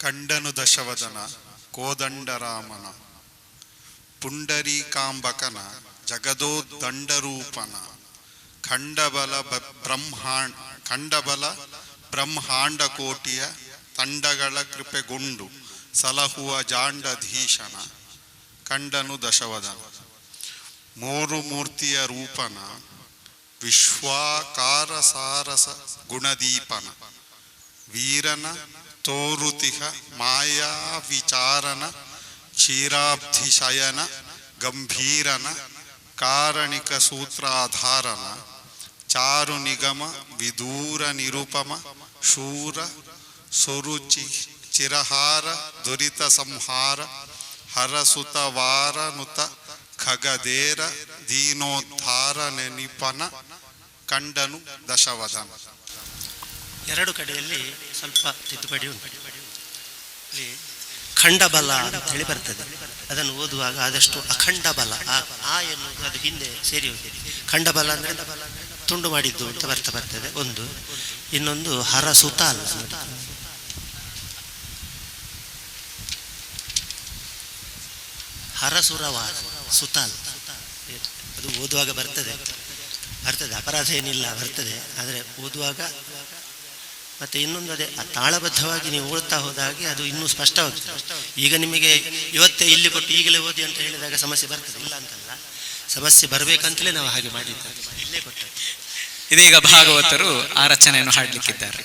ಕಂಡನು ದಶವದನ ಕೋದಂಡರಾಮನ ಪುಂಡರೀಕಾಂಬಕನ ಜಗದೋದ್ದಂಡರೂಪನ ಖಂಡಬಲ ಬ್ರಹ್ಮಾಂಡ ಕೋಟಿಯ ತಂಡಗಳ ಕೃಪೆಗೊಂಡು ಸಲಹುವ ಜಾಂಡಧೀಶನ ಕಂಡನು ದಶವದನ ಮೂರು ಮೂರ್ತಿಯ ರೂಪನ ವಿಶ್ವಾಕಾರ ಸಾರಸ ಗುಣದೀಪನ ವೀರನ ತೋರುತಿಹ ಮಾಯಾ ವಿಚಾರನ ಕ್ಷೀರಾಬ್ಧಿಶಯನ ಗಂಭೀರನ ಕಾರಣಿಕ ಸೂತ್ರಾಧಾರನ ಚಾರು ನಿಗಮ ವಿದೂರ ನಿರುಪಮ ಶೂರ ಸುರುಚಿ ಚಿರಹಾರ ದುರಿತ ಸಂಹಾರ ಹರಸುತ ವಾರನುತ ಖಗದೇರ ದೀನೋದ್ಧಾರ ನೆನಿಪನ ಕಂಡನು ದಶವದನ. ಎರಡು ಕಡೆಯಲ್ಲಿ ಸ್ವಲ್ಪ ತಿದ್ದುಪಡಿ ಉಂಟು. ಇಲ್ಲಿ ಖಂಡಬಲ ಅಂತ ಹೇಳಿ ಬರ್ತದೆ. ಅದನ್ನು ಓದುವಾಗ ಆದಷ್ಟು ಅಖಂಡ ಬಲ ಆ ಎನ್ನುವುದು ಅದು ಹಿಂದೆ ಸೇರಿ ಹೋಗಿದೆ. ಖಂಡಬಲ ಅಂದರೆ ತುಂಡು ಮಾಡಿದ್ದು ಅಂತ ಬರ್ತದೆ ಒಂದು. ಇನ್ನೊಂದು ಹರಸುತ ಅಲ್ಲ, ಹರಸುರವಾರ ಸುತಾಲ್. ಅದು ಓದುವಾಗ ಬರ್ತದೆ, ಅಪರಾಧ ಏನಿಲ್ಲ, ಬರ್ತದೆ. ಆದರೆ ಓದುವಾಗ ಮತ್ತೆ ಇನ್ನೊಂದು ಅದೇ ತಾಳಬದ್ಧವಾಗಿ ನೀವು ಓದ್ತಾ ಹೋದಾಗೆ ಅದು ಇನ್ನೂ ಸ್ಪಷ್ಟವಾಗ್ತದೆ. ಈಗ ನಿಮಗೆ ಇವತ್ತೇ ಇಲ್ಲಿ ಕೊಟ್ಟು ಈಗಲೇ ಓದಿ ಅಂತ ಹೇಳಿದಾಗ ಸಮಸ್ಯೆ ಬರ್ತದೆ, ಇಲ್ಲ ಅಂತಲ್ಲ. ಸಮಸ್ಯೆ ಬರಬೇಕಂತಲೇ ನಾವು ಹಾಗೆ ಮಾಡಿದ್ದೇವೆ, ಇಲ್ಲೇ ಕೊಟ್ಟ. ಇದೀಗ ಭಾಗವತರು ಆ ರಚನೆಯನ್ನು ಹಾಡಲಿಕ್ಕಿದ್ದಾರೆ.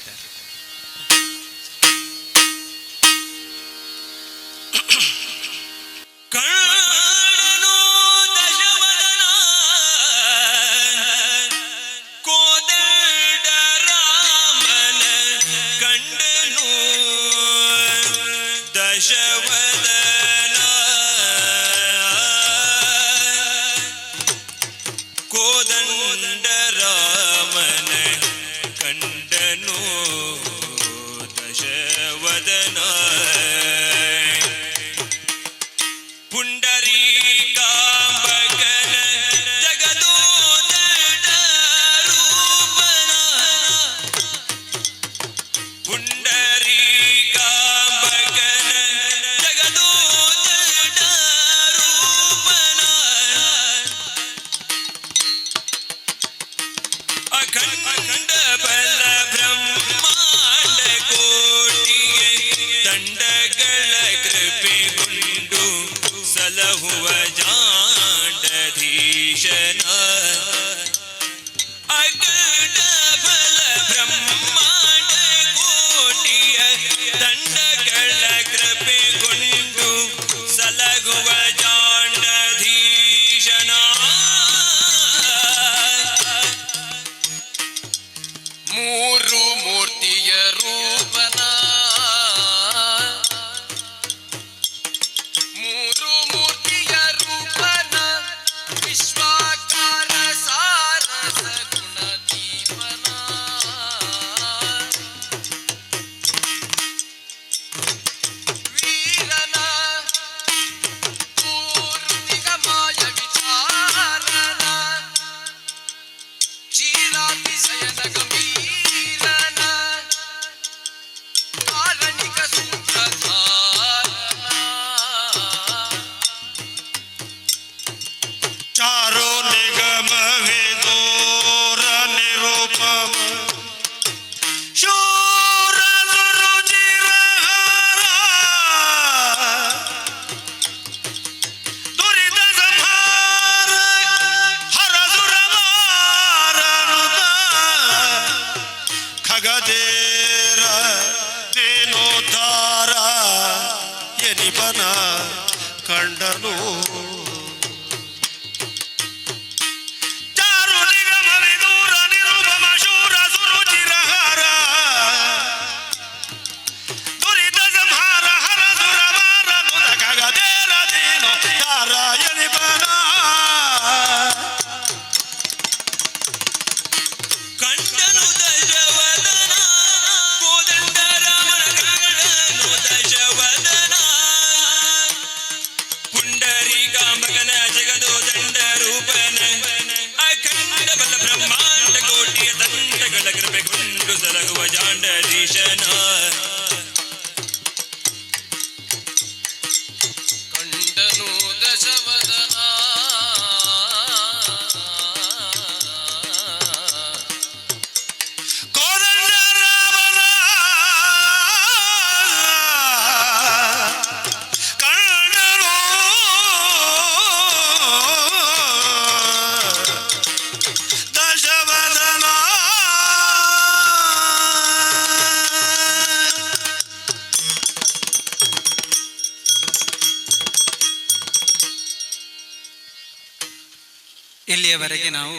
ಇಲ್ಲಿಯವರೆಗೆ ನಾವು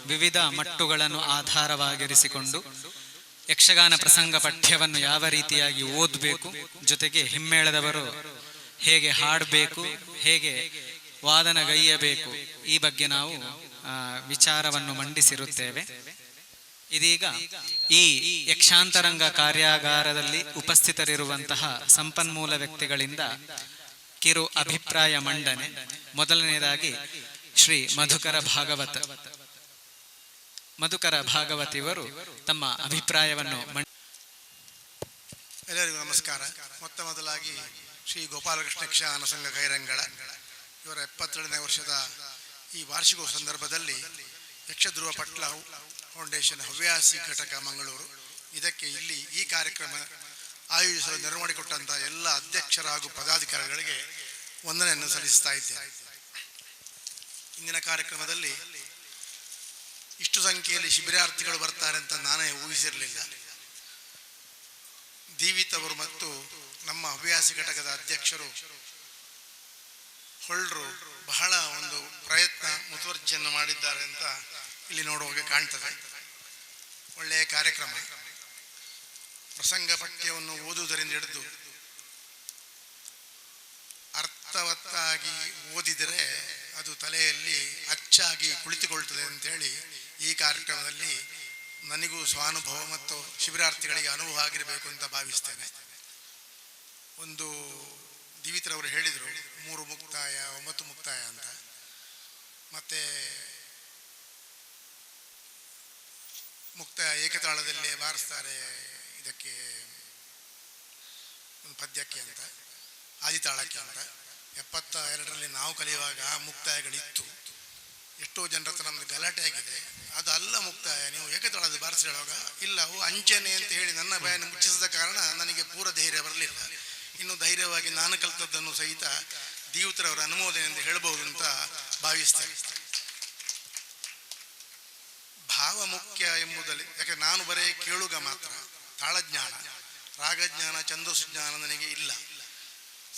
ವಿವಿಧ ಮಟ್ಟುಗಳನ್ನು ಆಧಾರವಾಗಿರಿಸಿಕೊಂಡು ಯಕ್ಷಗಾನ ಪ್ರಸಂಗ ಪಠ್ಯವನ್ನು ಯಾವ ರೀತಿಯಾಗಿ ಓದಬೇಕು, ಜೊತೆಗೆ ಹಿಮ್ಮೇಳದವರು ಹೇಗೆ ಹಾಡಬೇಕು, ಹೇಗೆ ವಾದನಗೈಯಬೇಕು, ಈ ಬಗ್ಗೆ ನಾವು ವಿಚಾರವನ್ನು ಮಂಡಿಸಿರುತ್ತೇವೆ. ಇದೀಗ ಈ ಯಕ್ಷಾಂತರಂಗ ಕಾರ್ಯಾಗಾರದಲ್ಲಿ ಉಪಸ್ಥಿತರಿರುವಂತಹ ಸಂಪನ್ಮೂಲ ವ್ಯಕ್ತಿಗಳಿಂದ ಕಿರು ಅಭಿಪ್ರಾಯ ಮಂಡನೆ. ಮೊದಲನೇದಾಗಿ ಶ್ರೀ ಮಧುಕರ ಭಾಗವತ್ ಇವರು ತಮ್ಮ ಅಭಿಪ್ರಾಯವನ್ನು ಎಲ್ಲರಿಗೂ ನಮಸ್ಕಾರ. ಮೊದಲಾಗಿ ಶ್ರೀ ಗೋಪಾಲಕೃಷ್ಣ ಯಕ್ಷಗಾನ ಸಂಘ ಕೈರಂಗಳ ಇವರ 72ನೇ ವರ್ಷದ ಈ ವಾರ್ಷಿಕೋತ್ಸವ ಸಂದರ್ಭದಲ್ಲಿ ಯಕ್ಷಧ್ರುವ ಪಟ್ಲ ಫೌಂಡೇಶನ್ ಹವ್ಯಾಸಿ ಘಟಕ ಮಂಗಳೂರು ಇದಕ್ಕೆ ಇಲ್ಲಿ ಈ ಕಾರ್ಯಕ್ರಮ ಆಯೋಜಿಸಲು ನೆರವು ಮಾಡಿಕೊಟ್ಟಂಥ ಎಲ್ಲ ಅಧ್ಯಕ್ಷರ ಹಾಗೂ ಪದಾಧಿಕಾರಿಗಳಿಗೆ ವಂದನೆಯನ್ನು ಸಲ್ಲಿಸ್ತಾ ಇದ್ದೇನೆ. ಇಂದಿನ ಕಾರ್ಯಕ್ರಮದಲ್ಲಿ ಇಷ್ಟು ಸಂಖ್ಯೆಯಲ್ಲಿ ಶಿಬಿರಾರ್ಥಿಗಳು ಬರ್ತಾರೆ ಅಂತ ನಾನೇ ಊಹಿಸಿರಲಿಲ್ಲ. ದೀವಿತ್ ಅವರು ಮತ್ತು ನಮ್ಮ ಹವ್ಯಾಸಿ ಘಟಕದ ಅಧ್ಯಕ್ಷರು ಹೊಳ್ರು ಬಹಳ ಒಂದು ಪ್ರಯತ್ನ ಮುತುವರ್ಜಿಯನ್ನು ಮಾಡಿದ್ದಾರೆ ಅಂತ ಇಲ್ಲಿ ನೋಡುವಾಗ ಕಾಣ್ತದೆ. ಒಳ್ಳೆಯ ಕಾರ್ಯಕ್ರಮ. ಪ್ರಸಂಗ ಪಠ್ಯವನ್ನು ಓದುವುದರಿಂದ ಹಿಡಿದು ಅರ್ಥವತ್ತಾಗಿ ಓದಿದರೆ ಅದು ತಲೆಯಲ್ಲಿ ಅಚ್ಚಾಗಿ ಕುಳಿತುಕೊಳ್ತದೆ ಅಂತೇಳಿ ಈ ಕಾರ್ಯಕ್ರಮದಲ್ಲಿ ನನಗೂ ಸ್ವಾನುಭವ ಮತ್ತು ಶಿಬಿರಾರ್ಥಿಗಳಿಗೆ ಅನುಭವ ಆಗಿರಬೇಕು ಅಂತ ಭಾವಿಸ್ತೇನೆ. ಒಂದು ದಿವಿತ್ರವರು ಹೇಳಿದರು 3 ಮುಕ್ತಾಯ 9 ಮುಕ್ತಾಯ ಅಂತ. ಮತ್ತು ಮುಕ್ತಾಯ ಏಕತಾಳದಲ್ಲಿ ಬಾರಿಸ್ತಾರೆ ಇದಕ್ಕೆ ಒಂದು ಪದ್ಯಕ್ಕೆ ಅಂತ, ಆದಿತಾಳಕ್ಕೆ ಅಂತ. 72ರಲ್ಲಿ ನಾವು ಕಲಿಯುವಾಗ ಮುಕ್ತಾಯಗಳಿತ್ತು. ಎಷ್ಟೋ ಜನರ ಹತ್ರ ನಮ್ಮದು ಗಲಾಟೆ ಆಗಿದೆ. ಅದು ಅಲ್ಲ ಮುಕ್ತಾಯ, ನೀವು ಏಕತಾಳದ ಬಾರಿಸಿ ಹೇಳುವಾಗ ಇಲ್ಲ ಅವು ಅಂಚನೆ ಅಂತ ಹೇಳಿ ನನ್ನ ಭಯನ ಮುಚ್ಚಿಸಿದ ಕಾರಣ ನನಗೆ ಪೂರ ಧೈರ್ಯ ಬರಲಿಲ್ಲ. ಇನ್ನು ಧೈರ್ಯವಾಗಿ ನಾನು ಕಲಿತದ್ದನ್ನು ಸಹಿತ ದೀವತ್ರವರ ಅನುಮೋದನೆ ಎಂದು ಹೇಳಬಹುದು ಅಂತ ಭಾವಿಸ್ತೇನೆ. ಭಾವ ಮುಖ್ಯ ಎಂಬುದರಲ್ಲಿ, ಯಾಕೆ ನಾನು ಬರೀ ಕೇಳುಗ ಮಾತ್ರ. ತಾಳಜ್ಞಾನ, ರಾಗಜ್ಞಾನ, ಛಂದಸ್ಸು ಜ್ಞಾನ ನನಗೆ ಇಲ್ಲ.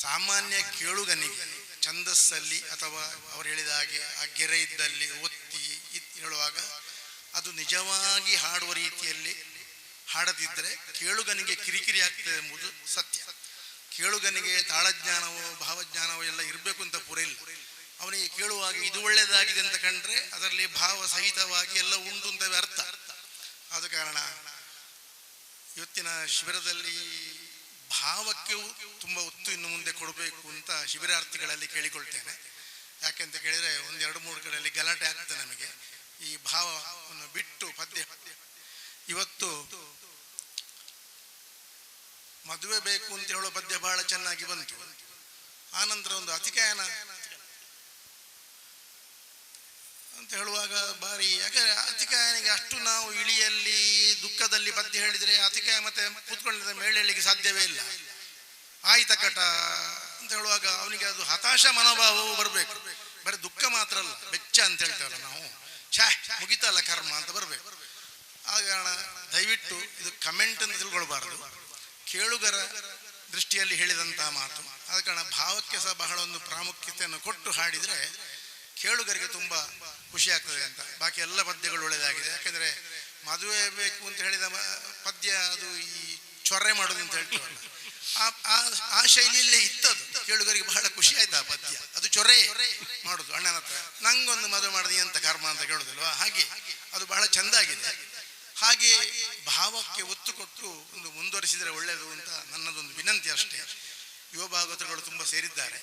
ಸಾಮಾನ್ಯ ಕೇಳುಗನಿಗೆ ಛಂದಸ್ಸಲ್ಲಿ ಅಥವಾ ಅವರು ಹೇಳಿದ ಹಾಗೆ ಆ ಗೆರೆ ಇದ್ದಲ್ಲಿ ಒತ್ತಿ ಹೇಳುವಾಗ ಅದು ನಿಜವಾಗಿ ಹಾಡುವ ರೀತಿಯಲ್ಲಿ ಹಾಡದಿದ್ದರೆ ಕೇಳುಗನಿಗೆ ಕಿರಿಕಿರಿ ಆಗ್ತದೆ ಎಂಬುದು ಸತ್ಯ. ಕೇಳುಗನಿಗೆ ತಾಳಜ್ಞಾನವೋ ಭಾವಜ್ಞಾನವೋ ಎಲ್ಲ ಇರಬೇಕು ಅಂತ ಪೂರ ಇಲ್ಲ. ಅವನಿಗೆ ಕೇಳುವಾಗ ಇದು ಒಳ್ಳೆಯದಾಗಿದೆ ಅಂತ ಕಂಡ್ರೆ ಅದರಲ್ಲಿ ಭಾವ ಸಹಿತವಾಗಿ ಎಲ್ಲ ಉಂಟು ಅಂತವೇ ಅರ್ಥ. ಆದ ಕಾರಣ ಇವತ್ತಿನ ಶಿಬಿರದಲ್ಲಿ ಭಾವಕ್ಕೆ ತುಂಬ ಒತ್ತು ಇನ್ನು ಮುಂದೆ ಕೊಡಬೇಕು ಅಂತ ಶಿಬಿರಾರ್ಥಿಗಳಲ್ಲಿ ಕೇಳಿಕೊಳ್ತೇನೆ. ಯಾಕೆಂತ ಕೇಳಿದರೆ 1-2-3 ಕಡೆಯಲ್ಲಿ ಗಲಾಟೆ ಆಗ್ತದೆ ನಮಗೆ. ಈ ಭಾವವನ್ನು ಬಿಟ್ಟು ಪದ್ಯ, ಇವತ್ತು ಮದುವೆ ಬೇಕು ಅಂತ ಹೇಳೋ ಪದ್ಯ ಬಹಳ ಚೆನ್ನಾಗಿ ಬಂತು. ಆನಂತರ ಒಂದು ಅತಿಕಾಯನ ಅಂತ ಹೇಳುವಾಗ ಭಾರಿ, ಯಾಕಂದ್ರೆ ಅತಿಕಾಯನಿಗೆ ಅಷ್ಟು ನಾವು ಇಳಿಯಲ್ಲಿ ದುಃಖದಲ್ಲಿ ಪದ್ಯ ಹೇಳಿದರೆ ಅತಿಕಾಯ ಮತ್ತೆ ಕೂತ್ಕೊಂಡಿದ್ದ ಮೇಳಲಿಕ್ಕೆ ಸಾಧ್ಯವೇ ಇಲ್ಲ. ಆಯ್ತಕಟ ಅಂತ ಹೇಳುವಾಗ ಅವನಿಗೆ ಅದು ಹತಾಶ ಮನೋಭಾವವು ಬರಬೇಕು. ಬರೀ ದುಃಖ ಮಾತ್ರ ಅಲ್ಲ, ಬೆಚ್ಚ ಅಂತ ಹೇಳ್ತೇವಲ್ಲ ನಾವು, ಮುಗಿತಲ್ಲ ಕರ್ಮ ಅಂತ ಬರಬೇಕು. ಆದ ಕಾರಣ ದಯವಿಟ್ಟು ಇದು ಕಮೆಂಟ್ ಅಂತ ತಿಳ್ಕೊಳ್ಬಾರದು, ಕೇಳುಗರ ದೃಷ್ಟಿಯಲ್ಲಿ ಹೇಳಿದಂತಹ ಮಾತು. ಆದ ಕಾರಣ ಭಾವಕ್ಕೆ ಸಹ ಬಹಳ ಒಂದು ಪ್ರಾಮುಖ್ಯತೆಯನ್ನು ಕೊಟ್ಟು ಹಾಡಿದರೆ ಕೇಳುಗರಿಗೆ ತುಂಬ ಖುಷಿ ಆಗ್ತದೆ ಅಂತ. ಬಾಕಿ ಎಲ್ಲ ಪದ್ಯಗಳು ಒಳ್ಳೆಯದಾಗಿದೆ. ಯಾಕೆಂದರೆ ಮದುವೆ ಬೇಕು ಅಂತ ಹೇಳಿದ ಪದ್ಯ ಅದು ಈ ಚೊರ್ರೆ ಮಾಡೋದು ಅಂತ ಹೇಳ್ತೀವಲ್ಲ, ಆ ಶೈಲಿಯಲ್ಲೇ ಇತ್ತದು. ಕೇಳುಗರಿಗೆ ಬಹಳ ಖುಷಿ ಆಯ್ತು ಆ ಪದ್ಯ. ಅದು ಚೊರೆ ಮಾಡೋದು ಅಣ್ಣನ ಹತ್ರ, ನಂಗೊಂದು ಮದುವೆ ಮಾಡೋದು ಅಂತ ಕರ್ಮ ಅಂತ ಕೇಳೋದಿಲ್ವಾ, ಹಾಗೆ ಅದು ಬಹಳ ಚೆಂದ ಆಗಿದೆ. ಹಾಗೆ ಭಾವಕ್ಕೆ ಒತ್ತು ಕೊಟ್ಟು ಒಂದು ಮುಂದುವರಿಸಿದರೆ ಒಳ್ಳೆಯದು ಅಂತ ನನ್ನದೊಂದು ವಿನಂತಿ ಅಷ್ಟೇ. ಯುವ ಭಾಗವತರುಗಳು ತುಂಬ ಸೇರಿದ್ದಾರೆ.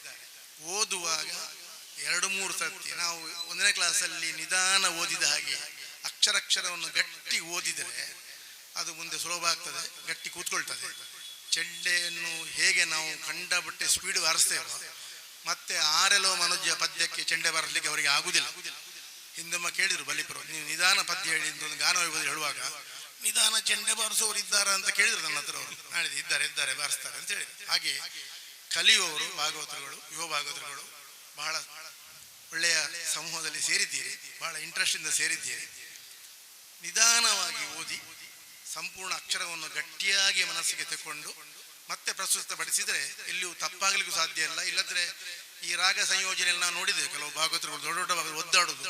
ಓದುವಾಗ 2-3 ಸರ್ತಿ ನಾವು 1ನೇ ಕ್ಲಾಸಲ್ಲಿ ನಿಧಾನ ಓದಿದ ಹಾಗೆ ಅಕ್ಷರವನ್ನು ಗಟ್ಟಿ ಓದಿದರೆ ಅದು ಮುಂದೆ ಸುಲಭ ಆಗ್ತದೆ, ಗಟ್ಟಿ ಕೂತ್ಕೊಳ್ತದೆ. ಚೆಂಡೆಯನ್ನು ಹೇಗೆ ನಾವು ಕಂಡಬಟ್ಟೆ ಸ್ಪೀಡ್ ಬಾರಿಸ್ತೇವೋ ಮತ್ತೆ ಆರೆಲೋ ಮನುಜ್ಯ ಪದ್ಯಕ್ಕೆ ಚೆಂಡೆ ಬಾರಿಸಲಿಕ್ಕೆ ಅವರಿಗೆ ಆಗುದಿಲ್ಲ. ಹಿಂದೊಮ್ಮ ಕೇಳಿದ್ರು ಬಲಿಪುರ, ನೀವು ನಿಧಾನ ಪದ್ಯ ಹೇಳಿ ಅಂತ ಒಂದು ಗಾನ ವೈಭವ ಹೇಳುವಾಗ ನಿಧಾನ ಚೆಂಡೆ ಬಾರಿಸುವವರು ಇದ್ದಾರ ಅಂತ ಕೇಳಿದ್ರು ನನ್ನ ಹತ್ರ. ಅವರು ನಾಳಿದ್ದು ಇದ್ದಾರೆ ಬಾರಿಸ್ತಾರೆ ಅಂತ ಹೇಳಿದ್ರು. ಹಾಗೆ ಕಲಿಯುವವರು ಭಾಗವತರುಗಳು, ಯುವ ಭಾಗವತರುಗಳು ಬಹಳ ಒಳ್ಳೆಯ ಸಮೂಹದಲ್ಲಿ ಸೇರಿದ್ದೀರಿ, ಬಹಳ ಇಂಟ್ರೆಸ್ಟಿಂದ ಸೇರಿದ್ದೀರಿ. ನಿಧಾನವಾಗಿ ಓದಿ ಸಂಪೂರ್ಣ ಅಕ್ಷರವನ್ನು ಗಟ್ಟಿಯಾಗಿ ಮನಸ್ಸಿಗೆ ತಗೊಂಡು ಮತ್ತೆ ಪ್ರಸ್ತುತಪಡಿಸಿದರೆ ಎಲ್ಲಿಯೂ ತಪ್ಪಾಗಲಿಕ್ಕೂ ಸಾಧ್ಯ ಇಲ್ಲ. ಇಲ್ಲದ್ರೆ ಈ ರಾಗ ಸಂಯೋಜನೆಯಲ್ಲಿ ನಾವು ನೋಡಿದ್ದೇವೆ, ಕೆಲವು ಭಾಗವತರು ದೊಡ್ಡ ದೊಡ್ಡ ಭಾಗವತರು ಒದ್ದಾಡುದು,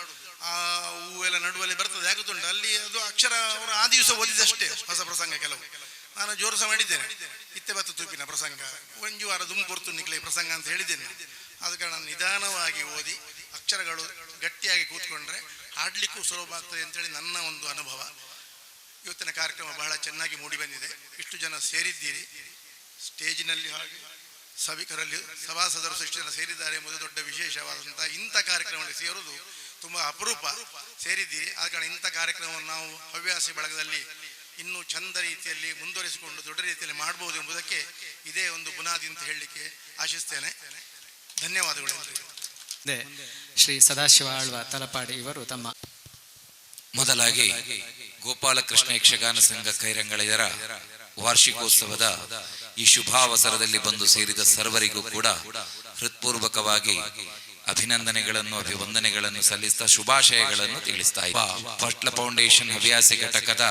ಆ ಹೂವೆಲ್ಲ ನಡುವಲ್ಲಿ ಬರ್ತದೆ, ಆಗುತ್ತುಂಟು ಅಲ್ಲಿ ಅದು ಅಕ್ಷರ ಅವರು ಆ ದಿವಸ ಓದಿದಷ್ಟೇ ಹೊಸ ಪ್ರಸಂಗ. ಕೆಲವು ನಾನು ಜೋರು ಸಹ ಮಾಡಿದ್ದೇನೆ, ಇತ್ತೆ ಬತ್ತು ತೂಪಿನ ಪ್ರಸಂಗ ಒಂಜು ವಾರ ದುಮ್ ಕೊರ್ತು ನಿಕ್ಲೆ ಪ್ರಸಂಗ ಅಂತ ಹೇಳಿದ್ದೇನೆ. ಆದ ಕಾರಣ ನಿಧಾನವಾಗಿ ಓದಿ ಅಕ್ಷರಗಳು ಗಟ್ಟಿಯಾಗಿ ಕೂತ್ಕೊಂಡ್ರೆ ಹಾಡ್ಲಿಕ್ಕೂ ಸುಲಭ ಆಗ್ತದೆ ಅಂತೇಳಿ ನನ್ನ ಒಂದು ಅನುಭವ. ಇವತ್ತಿನ ಕಾರ್ಯಕ್ರಮ ಬಹಳ ಚೆನ್ನಾಗಿ ಮೂಡಿ ಬಂದಿದೆ. ಇಷ್ಟು ಜನ ಸೇರಿದ್ದೀರಿ, ಸ್ಟೇಜಿನಲ್ಲಿ ಹಾಗೆ ಸಭಿಕರಲ್ಲಿ ಸಭಾಸದರು ಇಷ್ಟು ಜನ ಸೇರಿದ್ದಾರೆ ಎಂಬುದು ದೊಡ್ಡ ವಿಶೇಷವಾದಂಥ ಇಂಥ ಕಾರ್ಯಕ್ರಮದಲ್ಲಿ ಸೇರುವುದು ತುಂಬ ಅಪರೂಪ. ಸೇರಿದ್ದೀರಿ, ಆದ ಕಾರಣ ಇಂಥ ಕಾರ್ಯಕ್ರಮವನ್ನು ನಾವು ಹವ್ಯಾಸಿ ಬಳಗದಲ್ಲಿ ಇನ್ನೂ ಚಂದ ರೀತಿಯಲ್ಲಿ ಮುಂದುವರಿಸಿಕೊಂಡು ದೊಡ್ಡ ರೀತಿಯಲ್ಲಿ ಮಾಡಬಹುದು ಎಂಬುದಕ್ಕೆ ಇದೇ ಒಂದು ಬುನಾದಿ ಅಂತ ಹೇಳಲಿಕ್ಕೆ ಆಶಿಸ್ತೇನೆ. ಧನ್ಯವಾದಗಳು. ಶ್ರೀ ಸದಾಶಿವ ಆಳ್ವ ತಲಪಾಡಿ ಇವರು ತಮ್ಮ ಮೊದಲಾಗಿ ಗೋಪಾಲಕೃಷ್ಣ ಯಕ್ಷಗಾನ ಸಂಘ ಕೈರಂಗಳಯರ ವಾರ್ಷಿಕೋತ್ಸವದ ಈ ಶುಭಾವಸರದಲ್ಲಿ ಬಂದು ಸೇರಿದ ಸರ್ವರಿಗೂ ಕೂಡ ಹೃತ್ಪೂರ್ವಕವಾಗಿ ಅಭಿನಂದನೆಗಳನ್ನು ಅಭಿವಂದನೆಗಳನ್ನು ಸಲ್ಲಿಸ್ತಾ ಶುಭಾಶಯಗಳನ್ನು ತಿಳಿಸ್ತಾ ಪಟ್ಲ ಫೌಂಡೇಶನ್ ಹವ್ಯಾಸಿ ಘಟಕದ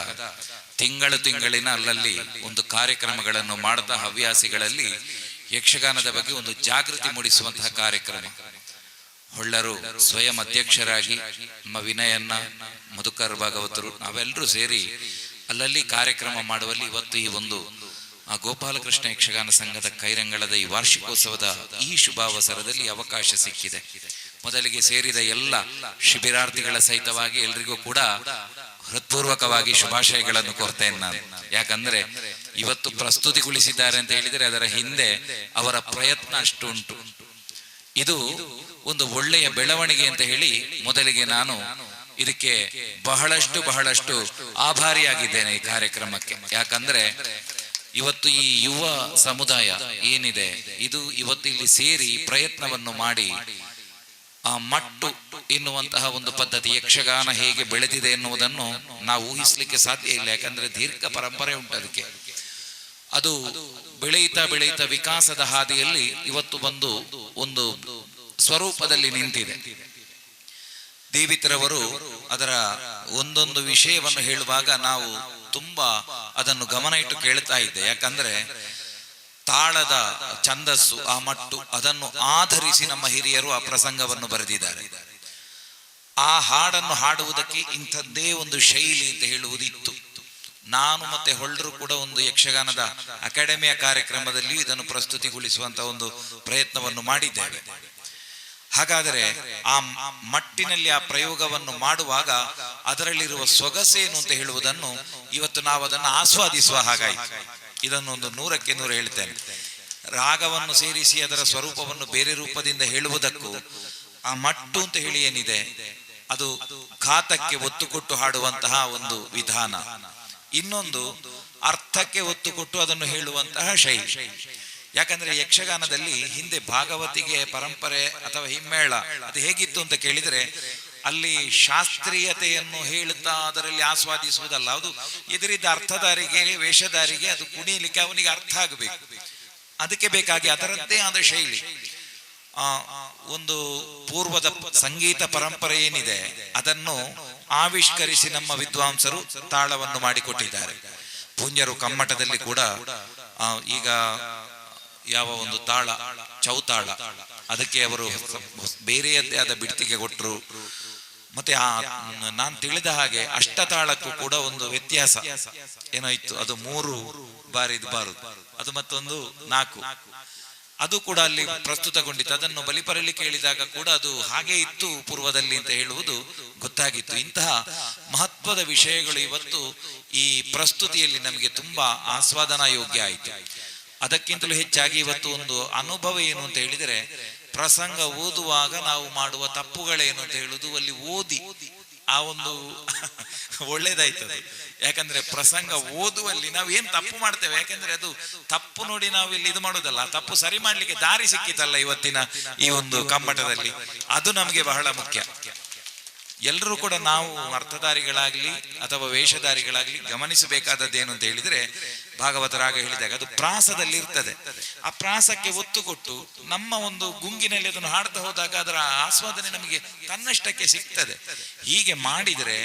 ತಿಂಗಳಿನ ಅಲ್ಲಲ್ಲಿ ಒಂದು ಕಾರ್ಯಕ್ರಮಗಳನ್ನು ಮಾಡ್ತಾ ಹವ್ಯಾಸಿಗಳಲ್ಲಿ ಯಕ್ಷಗಾನದ ಬಗ್ಗೆ ಒಂದು ಜಾಗೃತಿ ಮೂಡಿಸುವಂತಹ ಕಾರ್ಯಕ್ರಮ. ಹೊಳ್ಳರು ಸ್ವಯಂ ಅಧ್ಯಕ್ಷರಾಗಿ ನಮ್ಮ ವಿನಯನ್ನ, ಮಧುಕರ್ ಭಾಗವತರು ನಾವೆಲ್ಲರೂ ಸೇರಿ ಅಲ್ಲಲ್ಲಿ ಕಾರ್ಯಕ್ರಮ ಮಾಡುವಲ್ಲಿ ಇವತ್ತು ಈ ಒಂದು ಗೋಪಾಲಕೃಷ್ಣ ಯಕ್ಷಗಾನ ಸಂಘದ ಕೈರಂಗಳದ ಈ ವಾರ್ಷಿಕೋತ್ಸವದ ಈ ಶುಭಾವಸರದಲ್ಲಿ ಅವಕಾಶ ಸಿಕ್ಕಿದೆ. ಮೊದಲಿಗೆ ಸೇರಿದ ಎಲ್ಲ ಶಿಬಿರಾರ್ಥಿಗಳ ಸಹಿತವಾಗಿ ಎಲ್ರಿಗೂ ಕೂಡ ಹೃತ್ಪೂರ್ವಕವಾಗಿ ಶುಭಾಶಯಗಳನ್ನು ಕೋರ್ತೇನೆ ನಾನು. ಯಾಕಂದ್ರೆ ಇವತ್ತು ಪ್ರಸ್ತುತಿಗೊಳಿಸಿದ್ದಾರೆ ಅಂತ ಹೇಳಿದರೆ ಅದರ ಹಿಂದೆ ಅವರ ಪ್ರಯತ್ನ ಅಷ್ಟು ಉಂಟು. ಇದು ಒಂದು ಒಳ್ಳೆಯ ಬೆಳವಣಿಗೆ ಅಂತ ಹೇಳಿ ಮೊದಲಿಗೆ ನಾನು ಇದಕ್ಕೆ ಬಹಳಷ್ಟು ಆಭಾರಿಯಾಗಿದ್ದೇನೆ ಈ ಕಾರ್ಯಕ್ರಮಕ್ಕೆ. ಯಾಕಂದ್ರೆ ಇವತ್ತು ಈ ಯುವ ಸಮುದಾಯ ಏನಿದೆ ಇದು ಇವತ್ತು ಇಲ್ಲಿ ಸೇರಿ ಪ್ರಯತ್ನವನ್ನು ಮಾಡಿ ಆ ಮಟ್ಟು ಎನ್ನುವಂತಹ ಒಂದು ಪದ್ಧತಿ ಯಕ್ಷಗಾನ ಹೇಗೆ ಬೆಳೆದಿದೆ ಎನ್ನುವುದನ್ನು ನಾವು ಊಹಿಸ್ಲಿಕ್ಕೆ ಸಾಧ್ಯ ಇಲ್ಲ. ಯಾಕಂದ್ರೆ ದೀರ್ಘ ಪರಂಪರೆ ಉಂಟು ಅದಕ್ಕೆ. ಅದು ಬೆಳೆಯುತ್ತಾ ವಿಕಾಸದ ಹಾದಿಯಲ್ಲಿ ಇವತ್ತು ಬಂದು ಒಂದು ಸ್ವರೂಪದಲ್ಲಿ ನಿಂತಿದೆ. ದೇವಿತ್ರವರು ಅದರ ಒಂದೊಂದು ವಿಷಯವನ್ನು ಹೇಳುವಾಗ ನಾವು ತುಂಬಾ ಅದನ್ನು ಗಮನ ಇಟ್ಟು ಕೇಳ್ತಾ ಇದ್ದೆ. ಯಾಕಂದ್ರೆ ತಾಳದ ಛಂದಸ್ಸು, ಆ ಮಟ್ಟು, ಅದನ್ನು ಆಧರಿಸಿ ನಮ್ಮ ಹಿರಿಯರು ಆ ಪ್ರಸಂಗವನ್ನು ಬರೆದಿದ್ದಾರೆ. ಆ ಹಾಡನ್ನು ಹಾಡುವುದಕ್ಕೆ ಇಂಥದ್ದೇ ಒಂದು ಶೈಲಿ ಅಂತ ಹೇಳುವುದಿತ್ತು. ನಾನು ಮತ್ತೆ ಹೊಳ್ಳರು ಕೂಡ ಒಂದು ಯಕ್ಷಗಾನದ ಅಕಾಡೆಮಿಯ ಕಾರ್ಯಕ್ರಮದಲ್ಲಿ ಇದನ್ನು ಪ್ರಸ್ತುತಿಗೊಳಿಸುವಂತ ಒಂದು ಪ್ರಯತ್ನವನ್ನು ಮಾಡಿದ್ದೇವೆ. ಹಾಗಾದರೆ ಆ ಮಟ್ಟಿನಲ್ಲಿ ಆ ಪ್ರಯೋಗವನ್ನು ಮಾಡುವಾಗ ಅದರಲ್ಲಿರುವ ಸೊಗಸೇನು ಅಂತ ಹೇಳುವುದನ್ನು ಇವತ್ತು ನಾವು ಅದನ್ನು ಆಸ್ವಾದಿಸುವ ಹಾಗಾಯಿತು. ಇದನ್ನೊಂದು 100ಕ್ಕೆ 100 ಹೇಳ್ತೇನೆ. ರಾಗವನ್ನು ಸೇರಿಸಿ ಅದರ ಸ್ವರೂಪವನ್ನು ಬೇರೆ ರೂಪದಿಂದ ಹೇಳುವುದಕ್ಕೂ ಆ ಮಟ್ಟು ಅಂತ ಹೇಳಿ ಏನಿದೆ ಅದು ಘಾತಕ್ಕೆ ಒತ್ತು ಕೊಟ್ಟು ಹಾಡುವಂತಹ ಒಂದು ವಿಧಾನ, ಇನ್ನೊಂದು ಅರ್ಥಕ್ಕೆ ಒತ್ತು ಕೊಟ್ಟು ಅದನ್ನು ಹೇಳುವಂತಹ ಶೈಲಿ. ಯಾಕಂದ್ರೆ ಯಕ್ಷಗಾನದಲ್ಲಿ ಹಿಂದೆ ಭಾಗವತಿಗೆ ಪರಂಪರೆ ಅಥವಾ ಹಿಮ್ಮೇಳ ಅದು ಹೇಗಿತ್ತು ಅಂತ ಕೇಳಿದ್ರೆ ಅಲ್ಲಿ ಶಾಸ್ತ್ರೀಯತೆಯನ್ನು ಹೇಳುತ್ತಾ ಅದರಲ್ಲಿ ಆಸ್ವಾದಿಸುವುದಲ್ಲ, ಅದು ಎದುರಿದ್ದ ಅರ್ಥಧಾರಿಗೆ ವೇಷಧಾರಿಗೆ ಅದು ಕುಣಿಯಲಿಕ್ಕೆ ಅವನಿಗೆ ಅರ್ಥ ಆಗಬೇಕು. ಅದಕ್ಕೆ ಬೇಕಾಗಿ ಅದರದ್ದೇ ಆದ ಶೈಲಿ. ಒಂದು ಪೂರ್ವದ ಸಂಗೀತ ಪರಂಪರೆ ಏನಿದೆ ಅದನ್ನು ಆವಿಷ್ಕರಿಸಿ ನಮ್ಮ ವಿದ್ವಾಂಸರು ತಾಳವನ್ನು ಮಾಡಿಕೊಟ್ಟಿದ್ದಾರೆ. ಪೂಜ್ಯರು ಕಮ್ಮಟದಲ್ಲಿ ಕೂಡ ಈಗ ಯಾವ ಒಂದು ತಾಳ ಚೌತಾಳ ಅದಕ್ಕೆ ಅವರು ಬೇರೆಯದ್ದೇ ಆದ ಬಿಡ್ತಿಗೆ ಕೊಟ್ಟರು. ಮತ್ತೆ ನಾನು ತಿಳಿದ ಹಾಗೆ ಅಷ್ಟತಾಳಕ್ಕೂ ಕೂಡ ಒಂದು ವ್ಯತ್ಯಾಸ ಏನೋ ಇತ್ತು. ಅದು 3 ಬಾರಿ ಬಾರುದು, ಅದು ಮತ್ತೊಂದು 4, ಅದು ಕೂಡ ಅಲ್ಲಿ ಪ್ರಸ್ತುತಗೊಂಡಿತ್ತು. ಅದನ್ನು ಬಲಿಪರಲಿ ಕೇಳಿದಾಗ ಕೂಡ ಅದು ಹಾಗೆ ಇತ್ತು ಪೂರ್ವದಲ್ಲಿ ಅಂತ ಹೇಳುವುದು ಗೊತ್ತಾಗಿತ್ತು. ಇಂತಹ ಮಹತ್ವದ ವಿಷಯಗಳು ಇವತ್ತು ಈ ಪ್ರಸ್ತುತಿಯಲ್ಲಿ ನಮಗೆ ತುಂಬಾ ಆಸ್ವಾದನಾ ಯೋಗ್ಯ ಆಯಿತು. ಅದಕ್ಕಿಂತಲೂ ಹೆಚ್ಚಾಗಿ ಇವತ್ತು ಒಂದು ಅನುಭವ ಏನು ಅಂತ ಹೇಳಿದರೆ ಪ್ರಸಂಗ ಓದುವಾಗ ನಾವು ಮಾಡುವ ತಪ್ಪುಗಳೇನು ಅಂತ ಹೇಳುದು ಅಲ್ಲಿ ಓದಿ ಆ ಒಂದು ಒಳ್ಳೇದಾಯ್ತದೆ. ಯಾಕಂದ್ರೆ ಪ್ರಸಂಗ ಓದುವಲ್ಲಿ ನಾವು ಏನ್ ತಪ್ಪು ಮಾಡ್ತೇವೆ, ಯಾಕಂದ್ರೆ ಅದು ತಪ್ಪು ನೋಡಿ ನಾವು ಇಲ್ಲಿ ಇದು ಮಾಡುದಲ್ಲ, ತಪ್ಪು ಸರಿ ಮಾಡ್ಲಿಕ್ಕೆ ದಾರಿ ಸಿಕ್ಕಿತಲ್ಲ ಇವತ್ತಿನ ಈ ಒಂದು ಕಮ್ಮಟದಲ್ಲಿ, ಅದು ನಮಗೆ ಬಹಳ ಮುಖ್ಯ. ಎಲ್ಲರೂ ಕೂಡ ನಾವು ಅರ್ಥಧಾರಿಗಳಾಗ್ಲಿ ಅಥವಾ ವೇಷಧಾರಿಗಳಾಗ್ಲಿ ಗಮನಿಸಬೇಕಾದದ್ದೇನು ಅಂತ ಹೇಳಿದ್ರೆ ಭಾಗವತರಾಗ ಹೇಳಿದಾಗ ಅದು ಪ್ರಾಸದಲ್ಲಿ ಇರ್ತದೆ. ಆ ಪ್ರಾಸಕ್ಕೆ ಒತ್ತು ಕೊಟ್ಟು ನಮ್ಮ ಒಂದು ಗುಂಗಿನಲ್ಲಿ ಅದನ್ನು ಹಾಡ್ತಾ ಹೋದಾಗ ಅದರ ಆಸ್ವಾದನೆ ನಮಗೆ ತನ್ನಷ್ಟಕ್ಕೆ ಸಿಗ್ತದೆ. ಹೀಗೆ ಮಾಡಿದರೆ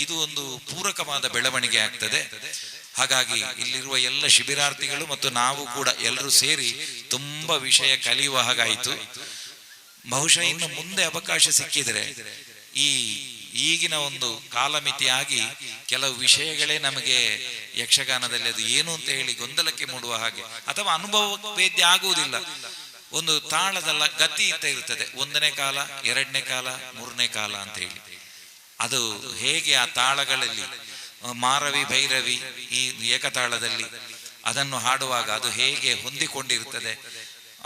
ಇದು ಒಂದು ಪೂರಕವಾದ ಬೆಳವಣಿಗೆ ಆಗ್ತದೆ. ಹಾಗಾಗಿ ಇಲ್ಲಿರುವ ಎಲ್ಲ ಶಿಬಿರಾರ್ಥಿಗಳು ಮತ್ತು ನಾವು ಕೂಡ ಎಲ್ಲರೂ ಸೇರಿ ತುಂಬಾ ವಿಷಯ ಕಲಿಯುವ ಹಾಗಾಯಿತು. ಬಹುಶಃ ಇನ್ನು ಮುಂದೆ ಅವಕಾಶ ಸಿಕ್ಕಿದರೆ ಈ ಈಗಿನ ಒಂದು ಕಾಲಮಿತಿಯಾಗಿ ಕೆಲವು ವಿಷಯಗಳೇ ನಮಗೆ ಯಕ್ಷಗಾನದಲ್ಲಿ ಅದು ಏನು ಅಂತ ಹೇಳಿ ಗೊಂದಲಕ್ಕೆ ಮೂಡುವ ಹಾಗೆ, ಅಥವಾ ಅನುಭವ ವೇದ್ಯ ಆಗುವುದಿಲ್ಲ. ಒಂದು ತಾಳದಲ್ಲ ಗತಿ ಅಂತ ಇರ್ತದೆ, 1ನೇ ಕಾಲ, 2ನೇ ಕಾಲ, 3ನೇ ಕಾಲ ಅಂತ ಹೇಳಿ. ಅದು ಹೇಗೆ ಆ ತಾಳಗಳಲ್ಲಿ ಮಾರವಿ ಭೈರವಿ ಈ ಏಕತಾಳದಲ್ಲಿ ಅದನ್ನು ಹಾಡುವಾಗ ಅದು ಹೇಗೆ ಹೊಂದಿಕೊಂಡಿರ್ತದೆ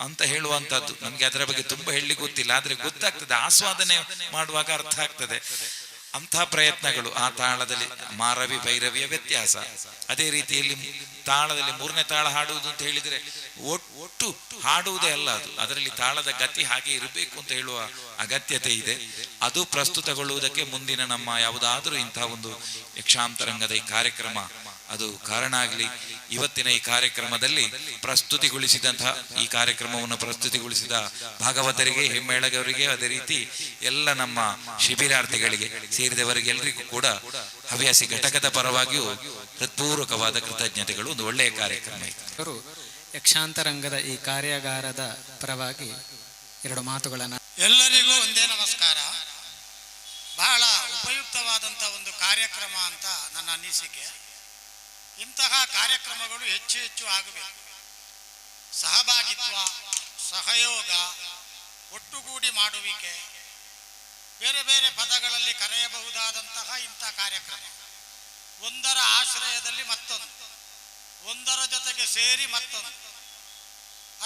ಅಂತ ಹೇಳುವಂಥದ್ದು ನಮ್ಗೆ ಅದರ ಬಗ್ಗೆ ತುಂಬಾ ಹೇಳಿ ಗೊತ್ತಿಲ್ಲ, ಆದ್ರೆ ಗೊತ್ತಾಗ್ತದೆ, ಆಸ್ವಾದನೆ ಮಾಡುವಾಗ ಅರ್ಥ ಆಗ್ತದೆ. ಅಂಥ ಪ್ರಯತ್ನಗಳು ಆ ತಾಳದಲ್ಲಿ ಮಾರವಿ ಭೈರವಿಯ ವ್ಯತ್ಯಾಸ. ಅದೇ ರೀತಿಯಲ್ಲಿ ತಾಳದಲ್ಲಿ 3ನೇ ತಾಳ ಹಾಡುವುದು ಅಂತ ಹೇಳಿದ್ರೆ ಒಟ್ಟು ಹಾಡುವುದೇ ಅಲ್ಲ, ಅದರಲ್ಲಿ ತಾಳದ ಗತಿ ಹಾಗೆ ಇರಬೇಕು ಅಂತ ಹೇಳುವ ಅಗತ್ಯತೆ ಇದೆ. ಅದು ಪ್ರಸ್ತುತಗೊಳ್ಳುವುದಕ್ಕೆ ಮುಂದಿನ ನಮ್ಮ ಯಾವುದಾದ್ರೂ ಇಂತಹ ಒಂದು ಯಕ್ಷಾಂತರಂಗದ ಈ ಕಾರ್ಯಕ್ರಮ ಅದು ಕಾರಣ ಆಗಲಿ. ಇವತ್ತಿನ ಈ ಕಾರ್ಯಕ್ರಮದಲ್ಲಿ ಪ್ರಸ್ತುತಿಗೊಳಿಸಿದಂತಹ ಈ ಕಾರ್ಯಕ್ರಮವನ್ನು ಪ್ರಸ್ತುತಿಗೊಳಿಸಿದ ಭಾಗವತರಿಗೆ, ಹೆಮ್ಮೇಳಗವರಿಗೆ, ಅದೇ ರೀತಿ ಎಲ್ಲ ನಮ್ಮ ಶಿಬಿರಾರ್ಥಿಗಳಿಗೆ ಸೇರಿದವರಿಗೆಲ್ಲರಿಗೂ ಕೂಡ ಹವ್ಯಾಸಿ ಘಟಕದ ಪರವಾಗಿಯೂ ಹೃತ್ಪೂರ್ವಕವಾದ ಕೃತಜ್ಞತೆಗಳು. ಒಂದು ಒಳ್ಳೆಯ ಕಾರ್ಯಕ್ರಮ ಇತ್ತು. ಯಕ್ಷಾಂತರಂಗದ ಈ ಕಾರ್ಯಾಗಾರದ ಪರವಾಗಿ 2 ಮಾತುಗಳನ್ನು. ಎಲ್ಲರಿಗೂ ಒಂದೇ ನಮಸ್ಕಾರ. ಬಹಳ ಉಪಯುಕ್ತವಾದಂಥ ಒಂದು ಕಾರ್ಯಕ್ರಮ ಅಂತ ನನ್ನ ಅನಿಸಿಕೆ. ಇಂತಹ ಕಾರ್ಯಕ್ರಮಗಳು ಹೆಚ್ಚು ಹೆಚ್ಚು ಆಗಬೇಕು. ಸಹಭಾಗಿತ್ವ, ಸಹಯೋಗ, ಒಟ್ಟುಗೂಡಿ ಮಾಡುವಿಕೆ, ಬೇರೆ ಬೇರೆ ಪದಗಳಲ್ಲಿ ಕರೆಯಬಹುದಾದಂತಹ ಇಂಥ ಕಾರ್ಯಕ್ರಮ, ಒಂದರ ಆಶ್ರಯದಲ್ಲಿ ಮತ್ತೊಂದು, ಒಂದರ ಜೊತೆಗೆ ಸೇರಿ ಮತ್ತೊಂದು,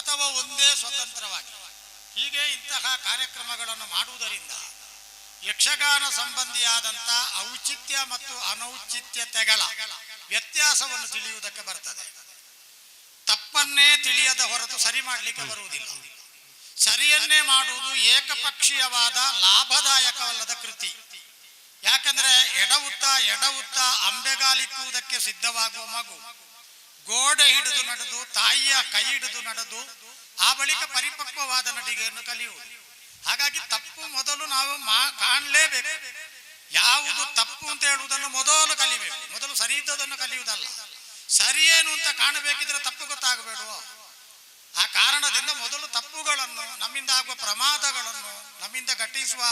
ಅಥವಾ ಒಂದೇ ಸ್ವತಂತ್ರವಾಗಿ, ಹೀಗೆ ಇಂತಹ ಕಾರ್ಯಕ್ರಮಗಳನ್ನು ಮಾಡುವುದರಿಂದ ಯಕ್ಷಗಾನ ಸಂಬಂಧಿಯಾದಂಥ ಔಚಿತ್ಯ ಮತ್ತು ಅನೌಚಿತ್ಯತೆಗಳ ವ್ಯತ್ಯಾಸವನ್ನು ತಿಳಿಯುವುದಕ್ಕೆ ಬರ್ತದೆ. ತಪ್ಪನ್ನೇ ತಿಳಿಯದ ಹೊರತು ಸರಿ ಮಾಡಲಿಕ್ಕೆ ಬರುವುದಿಲ್ಲ. ಸರಿಯನ್ನೇ ಮಾಡುವುದು ಏಕಪಕ್ಷೀಯವಾದ ಲಾಭದಾಯಕವಲ್ಲದ ಕೃತಿ. ಯಾಕಂದ್ರೆ ಎಡವುತ್ತಾ ಅಂಬೆಗಾಲಿಕ್ಕುವುದಕ್ಕೆ ಸಿದ್ಧವಾಗುವ ಮಗು ಗೋಡೆ ಹಿಡಿದು ನಡೆದು, ತಾಯಿಯ ಕೈ ಹಿಡಿದು ನಡೆದು, ಆ ಬಳಿಕ ಪರಿಪಕ್ವವಾದ ನಡಿಗೆಯನ್ನು ಕಲಿಯುವುದು. ಹಾಗಾಗಿ ತಪ್ಪು ಮೊದಲು ನಾವು ಕಾಣಲೇಬೇಕು. ಯಾವುದು ತಪ್ಪು ಅಂತ ಹೇಳುವುದನ್ನು ಮೊದಲು ಕಲಿಬೇಕು. ಮೊದಲು ಸರಿ ಇದ್ದದನ್ನು ಕಲಿಯುವುದಲ್ಲ. ಸರಿಯೇನು ಅಂತ ಕಾಣಬೇಕಿದ್ರೆ ತಪ್ಪು ಗೊತ್ತಾಗಬೇಡುವ. ಆ ಕಾರಣದಿಂದ ಮೊದಲು ತಪ್ಪುಗಳನ್ನು, ನಮ್ಮಿಂದ ಆಗುವ ಪ್ರಮಾದಗಳನ್ನು, ನಮ್ಮಿಂದ ಘಟಿಸುವ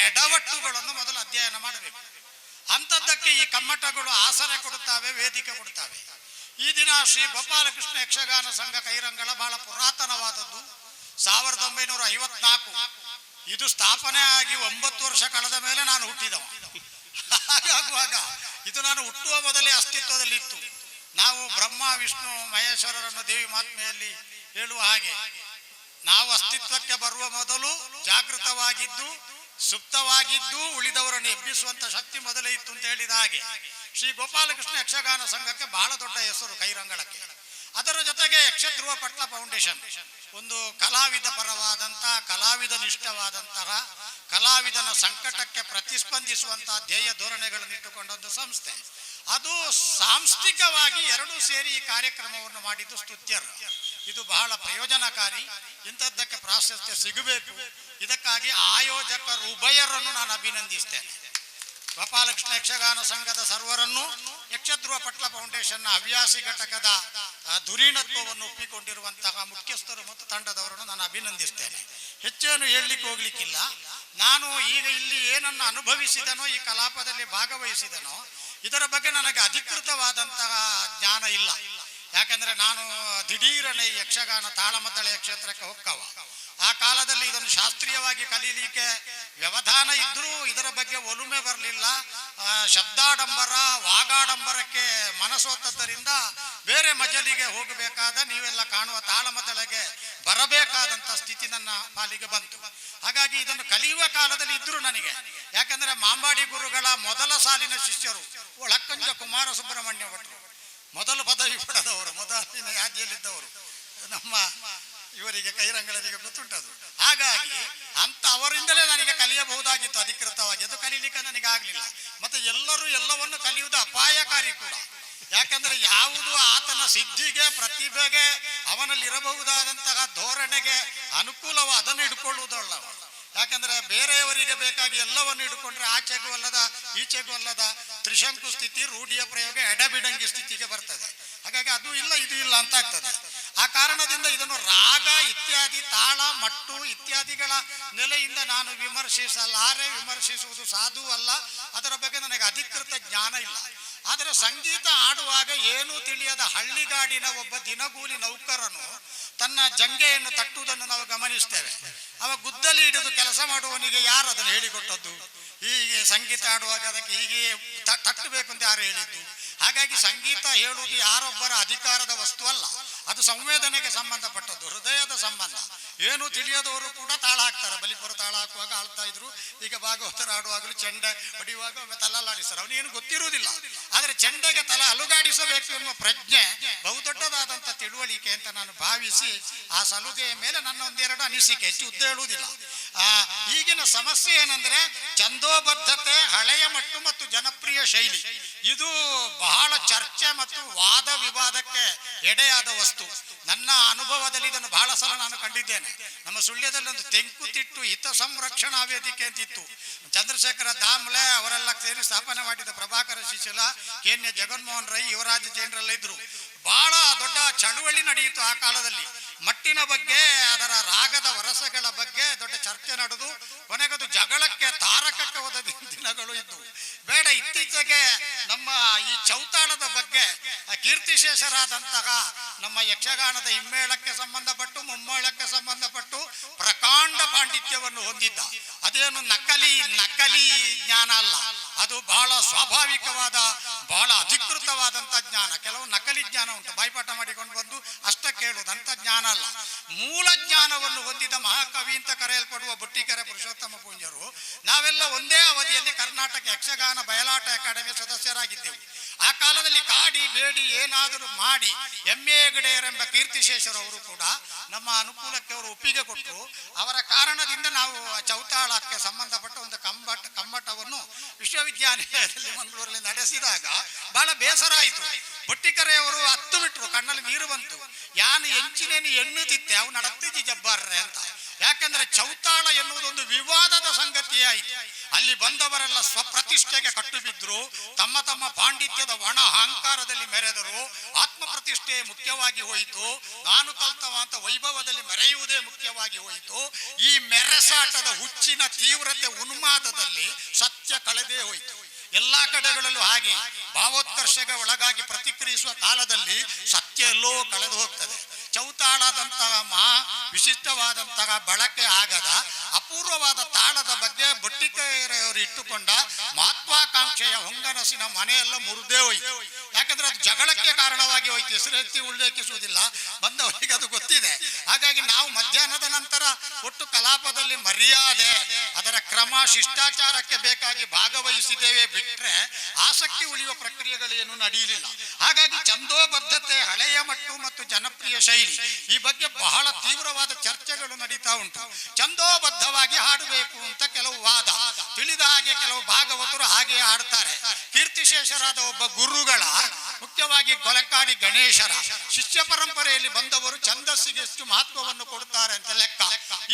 ಎಡವಟ್ಟುಗಳನ್ನು ಮೊದಲು ಅಧ್ಯಯನ ಮಾಡಬೇಕು. ಅಂಥದ್ದಕ್ಕೆ ಈ ಕಮ್ಮಟಗಳು ಆಸರೆ ಕೊಡುತ್ತವೆ, ವೇದಿಕೆ ಕೊಡುತ್ತವೆ. ಈ ದಿನ ಶ್ರೀ ಗೋಪಾಲಕೃಷ್ಣ ಯಕ್ಷಗಾನ ಸಂಘ ಕೈರಂಗಳ ಬಹಳ ಪುರಾತನವಾದದ್ದು. 1954 ಇದು ಸ್ಥಾಪನೆ ಆಗಿ 9 ವರ್ಷ ಕಳೆದ ಮೇಲೆ ನಾನು ಹುಟ್ಟಿದವ. ಹಾಗಾಗುವಾಗ ಇದು ನಾನು ಹುಟ್ಟುವ ಮೊದಲೇ ಅಸ್ತಿತ್ವದಲ್ಲಿತ್ತು. ನಾವು ಬ್ರಹ್ಮ, ವಿಷ್ಣು, ಮಹೇಶ್ವರರನ್ನು ದೇವಿ ಮಾತ್ಮೆಯಲ್ಲಿ ಹೇಳುವ ಹಾಗೆ ನಾವು ಅಸ್ತಿತ್ವಕ್ಕೆ ಬರುವ ಮೊದಲು ಜಾಗೃತವಾಗಿದ್ದು, ಸುಪ್ತವಾಗಿದ್ದು, ಉಳಿದವರನ್ನು ಎಬ್ಬಿಸುವಂತ ಶಕ್ತಿ ಮೊದಲೇ ಇತ್ತು ಅಂತ ಹೇಳಿದ ಹಾಗೆ ಶ್ರೀ ಗೋಪಾಲಕೃಷ್ಣ ಯಕ್ಷಗಾನ ಸಂಘಕ್ಕೆ ಬಹಳ ದೊಡ್ಡ ಹೆಸರು ಕೈರಂಗಳಕ್ಕೆ. ಅದರ ಜೊತೆಗೆ ಯಕ್ಷಧ್ರುವ ಪಟ್ಲ ಫೌಂಡೇಶನ್ ಒಂದು ಕಲಾವಿದ ಪರವಾದಂಥ, ಕಲಾವಿದ ನಿಷ್ಠವಾದಂತಹ, ಕಲಾವಿದನ ಸಂಕಟಕ್ಕೆ ಪ್ರತಿಸ್ಪಂದಿಸುವಂತಹ ಧ್ಯೇಯ ಧೋರಣೆಗಳನ್ನು ಇಟ್ಟುಕೊಂಡೊಂದು ಸಂಸ್ಥೆ. ಅದು ಸಾಂಸ್ಥಿಕವಾಗಿ 2 ಸೇರಿ ಈ ಕಾರ್ಯಕ್ರಮವನ್ನು ಮಾಡಿದ್ದು ಸ್ತುತ್ಯರು. ಇದು ಬಹಳ ಪ್ರಯೋಜನಕಾರಿ. ಇಂಥದ್ದಕ್ಕೆ ಪ್ರಾಶಸ್ತ್ಯ ಸಿಗಬೇಕು. ಇದಕ್ಕಾಗಿ ಆಯೋಜಕರು ಉಭಯರನ್ನು ನಾನು ಅಭಿನಂದಿಸ್ತೇನೆ. ಗೋಪಾಲಕೃಷ್ಣ ಯಕ್ಷಗಾನ ಸಂಘದ ಸರ್ವರನ್ನು, ಯಕ್ಷಧ್ರುವ ಪಟ್ಲ ಫೌಂಡೇಶನ್ನ ಹವ್ಯಾಸಿ ಘಟಕದ ಧುರೀಣತ್ವವನ್ನು ಒಪ್ಪಿಕೊಂಡಿರುವಂತಹ ಮುಖ್ಯಸ್ಥರು ಮತ್ತು ತಂಡದವರನ್ನು ನಾನು ಅಭಿನಂದಿಸ್ತೇನೆ. ಹೆಚ್ಚೇನು ಹೇಳಲಿಕ್ಕೆ ಹೋಗ್ಲಿಕ್ಕಿಲ್ಲ. ನಾನು ಈಗ ಇಲ್ಲಿ ಏನನ್ನು ಅನುಭವಿಸಿದನೋ, ಈ ಕಲಾಪದಲ್ಲಿ ಭಾಗವಹಿಸಿದನೋ, ಇದರ ಬಗ್ಗೆ ನನಗೆ ಅಧಿಕೃತವಾದಂತಹ ಜ್ಞಾನ ಇಲ್ಲ. ಯಾಕಂದ್ರೆ ನಾನು ದಿಢೀರನೆ ಯಕ್ಷಗಾನ ತಾಳಮದ್ದಳೆಯ ಕ್ಷೇತ್ರಕ್ಕೆ ಹೋಕ್ಕವ. ಆ ಕಾಲದಲ್ಲಿ ಇದನ್ನು ಶಾಸ್ತ್ರೀಯವಾಗಿ ಕಲೀಲಿಕ್ಕೆ ವ್ಯವಧಾನ ಇದ್ರೂ ಇದರ ಬಗ್ಗೆ ಒಲುಮೆ ಬರಲಿಲ್ಲ. ಶಬ್ದಾಡಂಬರ, ವಾಗಾಡಂಬರಕ್ಕೆ ಮನಸೋತದ್ದರಿಂದ ಬೇರೆ ಮಜಲಿಗೆ ಹೋಗಬೇಕಾದ, ನೀವೆಲ್ಲ ಕಾಣುವ ತಾಳಮದ್ದಳೆಗೆ ಬರಬೇಕಾದಂತ ಸ್ಥಿತಿ ನನ್ನ ಪಾಲಿಗೆ ಬಂತು. ಹಾಗಾಗಿ ಇದನ್ನು ಕಲಿಯುವ ಕಾಲದಲ್ಲಿ ಇದ್ರು ನನಗೆ. ಯಾಕಂದ್ರೆ ಮಾಂಬಾಡಿ ಗುರುಗಳ ಮೊದಲ ಸಾಲಿನ ಶಿಷ್ಯರು ಒಳಕ್ಕಂಜ ಕುಮಾರ ಸುಬ್ರಹ್ಮಣ್ಯ ಭಟ್ರು, ಮೊದಲು ಪದವಿ ಪಡೆದವರು, ಮೊದಲಿನ ಯಾದಿಯಲ್ಲಿದ್ದವರು ನಮ್ಮ ಇವರಿಗೆ ಕೈರಂಗಳರಿಗೆ ಗೊತ್ತುಂಟದು. ಹಾಗಾಗಿ ಅಂತ ಅವರಿಂದಲೇ ನನಗೆ ಕಲಿಯಬಹುದಾಗಿತ್ತು ಅಧಿಕೃತವಾಗಿ. ಅದು ಕಲೀಲಿಕ್ಕೆ ನನಗೆ ಆಗ್ಲಿಲ್ಲ. ಮತ್ತೆ ಎಲ್ಲರೂ ಎಲ್ಲವನ್ನು ಕಲಿಯುವುದು ಅಪಾಯಕಾರಿ ಕೂಡ. ಯಾಕಂದ್ರೆ ಯಾವುದು ಆತನ ಸಿದ್ಧಿಗೆ, ಪ್ರತಿಭೆಗೆ, ಅವನಲ್ಲಿರಬಹುದಾದಂತಹ ಧೋರಣೆಗೆ ಅನುಕೂಲವ ಅದನ್ನು ಹಿಡ್ಕೊಳ್ಳುವುದಲ್ಲ. ಯಾಕಂದ್ರೆ ಬೇರೆಯವರಿಗೆ ಬೇಕಾಗಿ ಎಲ್ಲವನ್ನು ಹಿಡ್ಕೊಂಡ್ರೆ ಆಚೆಗೂ ಅಲ್ಲದ ಈಚೆಗೂ ಅಲ್ಲದ ತ್ರಿಶಂಕು ಸ್ಥಿತಿ, ರೂಢಿಯ ಪ್ರಯೋಗ, ಎಡಬಿಡಂಗಿ ಸ್ಥಿತಿಗೆ ಬರ್ತದೆ. ಹಾಗಾಗಿ ಅದು ಇಲ್ಲ ಇದು ಇಲ್ಲ ಅಂತ ಆಗ್ತದೆ. ಆ ಕಾರಣದಿಂದ ಇದನ್ನು ರಾಗ ಇತ್ಯಾದಿ ತಾಳ ಮಟ್ಟು ಇತ್ಯಾದಿಗಳ ನೆಲೆಯಿಂದ ನಾನು ವಿಮರ್ಶಿಸುವುದು ಸಾಧು ಅಲ್ಲ. ಅದರ ಬಗ್ಗೆ ನನಗೆ ಅಧಿಕೃತ ಜ್ಞಾನ ಇಲ್ಲ. ಆದರೆ ಸಂಗೀತ ಆಡುವಾಗ ಏನೂ ತಿಳಿಯದ ಹಳ್ಳಿಗಾಡಿನ ಒಬ್ಬ ದಿನಗೂಲಿ ನೌಕರನು ತನ್ನ ಜಂಗೆಯನ್ನು ತಟ್ಟುವುದನ್ನು ನಾವು ಗಮನಿಸ್ತೇವೆ. ಅವ ಗುದ್ದಲಿ ಹಿಡಿದು ಕೆಲಸ ಮಾಡುವವನಿಗೆ ಯಾರು ಅದನ್ನು ಹೇಳಿಕೊಟ್ಟದ್ದು? ಹೀಗೆ ಸಂಗೀತ ಆಡುವಾಗ ಅದಕ್ಕೆ ಹೀಗೆ ತಟ್ಟಬೇಕು ಅಂತ ಯಾರು ಹೇಳಿದ್ದು? ಹಾಗಾಗಿ ಸಂಗೀತ ಹೇಳುವುದು ಯಾರೊಬ್ಬರ ಅಧಿಕಾರದ ವಸ್ತು ಅಲ್ಲ, ಅದು ಸಂವೇದನೆಗೆ ಸಂಬಂಧಪಟ್ಟದ್ದು, ಹೃದಯದ ಸಂಬಂಧ. ಏನು ತಿಳಿಯದವರು ಕೂಡ ತಾಳ ಹಾಕ್ತಾರೆ. ಬಲಿಪುರ ತಾಳ ಹಾಕುವಾಗ ಆಳ್ತಾ ಇದ್ರು, ಈಗ ಭಾಗವತರ ಆಡುವಾಗಲೂ ಚೆಂಡೆ ಹೊಡೆಯುವಾಗ ತಲಾಡಿಸ್ತಾರೆ. ಅವನಿಗೇನು ಗೊತ್ತಿರುವುದಿಲ್ಲ. ಆದರೆ ಚೆಂಡೆಗೆ ತಲೆ ಅಲುಗಾಡಿಸಬೇಕು ಎನ್ನುವ ಪ್ರಜ್ಞೆ ಬಹುದೊಡ್ಡದಾದಂಥ ತಿಳುವಳಿಕೆ ಅಂತ ನಾನು ಭಾವಿಸಿ ಆ ಸಲುಗೆಯ ಮೇಲೆ ನನ್ನ ಒಂದೆರಡು ಅನಿಸಿಕೆ, ಹೆಚ್ಚು ಉದ್ದ ಹೇಳುವುದಿಲ್ಲ. ಈಗಿನ ಸಮಸ್ಯೆ ಏನಂದ್ರೆ ಛಂದೋಬದ್ಧತೆ, ಹಳೆಯ ಮಟ್ಟು ಮತ್ತು ಜನಪ್ರಿಯ ಶೈಲಿ ಇದು ಬಹಳ ಚರ್ಚೆ ಮತ್ತು ವಾದ ವಿವಾದಕ್ಕೆ ಎಡೆಯಾದ ವಸ್ತು. ನನ್ನ ಅನುಭವದಲ್ಲಿ ಇದನ್ನು ಬಹಳ ಸಲ ನಾನು ಕಂಡಿದ್ದೇನೆ. ನಮ್ಮ ಸುಳ್ಯದಲ್ಲಿ ಒಂದು ತೆಂಕುತಿಟ್ಟು ಹಿತ ಸಂರಕ್ಷಣಾ ವೇದಿಕೆ ಅಂತಿತ್ತು. ಚಂದ್ರಶೇಖರ ದಾಮ್ಲೆ ಅವರೆಲ್ಲ ಸೇರಿ ಸ್ಥಾಪನೆ ಮಾಡಿದ ಪ್ರಭಾಕರ ಶಿಶಿಲ, ಕೆನ್ಯ ಜಗನ್ಮೋಹನ್ ರೈ, ಯುವರಾಜ ಜೈನರೆಲ್ಲ ಇದ್ರು. ಬಹಳ ದೊಡ್ಡ ಚಳುವಳಿ ನಡೆಯಿತು ಆ ಕಾಲದಲ್ಲಿ. ಮಟ್ಟಿನ ಬಗ್ಗೆ, ಅದರ ರಾಗದ ವರಸಗಳ ಬಗ್ಗೆ ದೊಡ್ಡ ಚರ್ಚೆ ನಡೆದು ಕೊನೆಗದು ಜಗಳಕ್ಕೆ ತಾರಕಕ್ಕೆ ಹೋದ ದಿನಗಳು ಇದ್ದವು. ಬೇಡ, ಇತ್ತೀಚೆಗೆ ನಮ್ಮ ಈ ಚೌತಾಳದ ಬಗ್ಗೆ ಕೀರ್ತಿಶೇಷರಾದಂತಹ ನಮ್ಮ ಯಕ್ಷಗಾನದ ಹಿಮ್ಮೇಳಕ್ಕೆ ಸಂಬಂಧಪಟ್ಟು ಮುಮ್ಮೇಳಕ್ಕೆ ಸಂಬಂಧಪಟ್ಟು ಪ್ರಕಾಂಡ ಪಾಂಡಿತ್ಯವನ್ನು ಹೊಂದಿದ್ದ. ಅದೇನು ನಕಲಿ ಜ್ಞಾನ ಅಲ್ಲ, ಅದು ಬಹಳ ಸ್ವಾಭಾವಿಕವಾದ, ಬಹಳ ಅಧಿಕೃತವಾದಂಥ ಜ್ಞಾನ. ಕೆಲವು ನಕಲಿ ಜ್ಞಾನ ಉಂಟು, ಬಾಯ್ಪಾಠ ಮಾಡಿಕೊಂಡು ಬಂದು ಅಷ್ಟ ಕೇಳುವುದು, ಅಂತ ಜ್ಞಾನ ಅಲ್ಲ. ಮೂಲ ಜ್ಞಾನವನ್ನು ಹೊಂದಿದ ಮಹಾಕವಿ ಅಂತ ಕರೆಯಲ್ಪಡುವ ಬುಟ್ಟಿಕೆರೆ ಪುರುಷೋತ್ತಮ ಪೂಂಜರು ನಾವೆಲ್ಲ ಒಂದೇ ಅವಧಿಯಲ್ಲಿ ಕರ್ನಾಟಕ ಯಕ್ಷಗಾನ ಬಯಲಾಟ ಅಕಾಡೆಮಿ ಸದಸ್ಯರಾಗಿದ್ದೆವು. ಆ ಕಾಲದಲ್ಲಿ ಕಾಡಿ ಬೇಡಿ ಏನಾದರೂ ಮಾಡಿ MA ಹೆಗಡೆಯರೆಂಬ ಕೀರ್ತಿಶೇಷರವರು ಕೂಡ ನಮ್ಮ ಅನುಕೂಲಕ್ಕೆ ಅವರು ಒಪ್ಪಿಗೆ ಕೊಟ್ಟರು. ಅವರ ಕಾರಣದಿಂದ ನಾವು ಚೌತಾಳಕ್ಕೆ ಸಂಬಂಧಪಟ್ಟ ಒಂದು ಕಮ್ಮಟವನ್ನು ವಿಶ್ವವಿದ್ಯಾನಿಲಯದಲ್ಲಿ ಮಂಗಳೂರಲ್ಲಿ ನಡೆಸಿದಾಗ ಬಹಳ ಬೇಸರ ಆಯಿತು. ಬುಟ್ಟಿಕೆರೆಯವರು ಹತ್ತು ಬಿಟ್ರು, ಕಣ್ಣಲ್ಲಿ ನೀರು ಬಂತು. ಯಾನು ಎಂಚಿನೇನು ಎನ್ನುತ್ತಿತ್ತೆ ಅವು ನಡತ್ತಿದ್ದಿ ಜಬ್ಬಾರ್ರೆ ಅಂತ. ಯಾಕಂದ್ರೆ ಚೌತಾಳ ಎನ್ನುವುದೊಂದು ವಿವಾದದ ಸಂಗತಿಯೇ ಆಯಿತು. ಅಲ್ಲಿ ಬಂದವರೆಲ್ಲ ಸ್ವಪ್ರತಿಷ್ಠೆಗೆ ಕಟ್ಟು ಬಿದ್ರು, ತಮ್ಮ ತಮ್ಮ ಪಾಂಡಿತ್ಯದ ಒಣ ಅಹಂಕಾರದಲ್ಲಿ ಮೆರೆದರು. ಆತ್ಮ ಪ್ರತಿಷ್ಠೆ ಮುಖ್ಯವಾಗಿ ಹೋಯಿತು, ನಾನು ಕಲ್ತವ ಅಂತ ವೈಭವದಲ್ಲಿ ಮೆರೆಯುವುದೇ ಮುಖ್ಯವಾಗಿ ಹೋಯಿತು. ಈ ಮೆರೆಸಾಟದ ಹುಚ್ಚಿನ ತೀವ್ರತೆ ಉನ್ಮಾದದಲ್ಲಿ ಸತ್ಯ ಕಳೆದೇ ಹೋಯಿತು. ಎಲ್ಲಾ ಕಡೆಗಳಲ್ಲೂ ಹಾಗೆ ಭಾವೋತ್ಕರ್ಷಗೆ ಒಳಗಾಗಿ ಪ್ರತಿಕ್ರಿಯಿಸುವ ಕಾಲದಲ್ಲಿ ಸತ್ಯ ಎಲ್ಲೋ ಕಳೆದು ಹೋಗ್ತದೆ. ಚೌತಾಳದಂತಹ ವಿಶಿಷ್ಟವಾದಂತಹ ಬಳಕೆ ಆಗದ ಅಪೂರ್ವವಾದ ತಾಳದ ಬಗ್ಗೆ ಬುಟ್ಟಿಕೆರೆಯವರು ಇಟ್ಟುಕೊಂಡ ಮಹತ್ವಾಕಾಂಕ್ಷೆಯ ಹೊಂಗನಸಿನ ಮನೆಯೆಲ್ಲ ಮುರಿದೇ ಹೋಯಿತು. ಯಾಕಂದ್ರೆ ಅದು ಜಗಳಕ್ಕೆ ಕಾರಣವಾಗಿ ಹೋಯ್ತು. ಹೆಸರೆತ್ತಿ ಉಲ್ಲೇಖಿಸುವುದಿಲ್ಲ, ಬಂದವರಿಗೆ ಅದು ಗೊತ್ತಿದೆ. ಹಾಗಾಗಿ ನಾವು ಮಧ್ಯಾಹ್ನದ ನಂತರ ಒಟ್ಟು ಕಲಾಪದಲ್ಲಿ ಮರ್ಯಾದೆ, ಅದರ ಕ್ರಮ, ಶಿಷ್ಟಾಚಾರಕ್ಕೆ ಬೇಕಾಗಿ ಭಾಗವಹಿಸಿದ್ದೇವೆ ಬಿಟ್ರೆ ಆಸಕ್ತಿ ಉಳಿಯುವ ಪ್ರಕ್ರಿಯೆಗಳೇನು ನಡೆಯಲಿಲ್ಲ. ಹಾಗಾಗಿ ಛಂದೋಬದ್ಧತೆ, ಹಳೆಯ ಮಟ್ಟು ಮತ್ತು ಜನಪ್ರಿಯ ಶೈಲಿ ಈ ಬಗ್ಗೆ ಬಹಳ ತೀವ್ರವಾದ ಚರ್ಚೆಗಳು ನಡೀತಾ ಉಂಟು. ಛಂದೋಬದ್ಧವಾಗಿ ಹಾಡಬೇಕು ಅಂತ ಕೆಲವು ವಾದ, ತಿಳಿದ ಹಾಗೆ ಕೆಲವು ಭಾಗವತರು ಹಾಗೆ ಹಾಡ್ತಾರೆ. ಕೀರ್ತಿಶೇಷರಾದ ಒಬ್ಬ ಗುರುಗಳ, ಮುಖ್ಯವಾಗಿ ಕೊಲೆಕಾಡಿ ಗಣೇಶರ ಶಿಷ್ಯ ಪರಂಪರೆಯಲ್ಲಿ ಬಂದವರು ಛಂದಸ್ಸಿಗೆ ಎಷ್ಟು ಮಹತ್ವವನ್ನು ಕೊಡುತ್ತಾರೆ ಅಂತ ಲೆಕ್ಕ.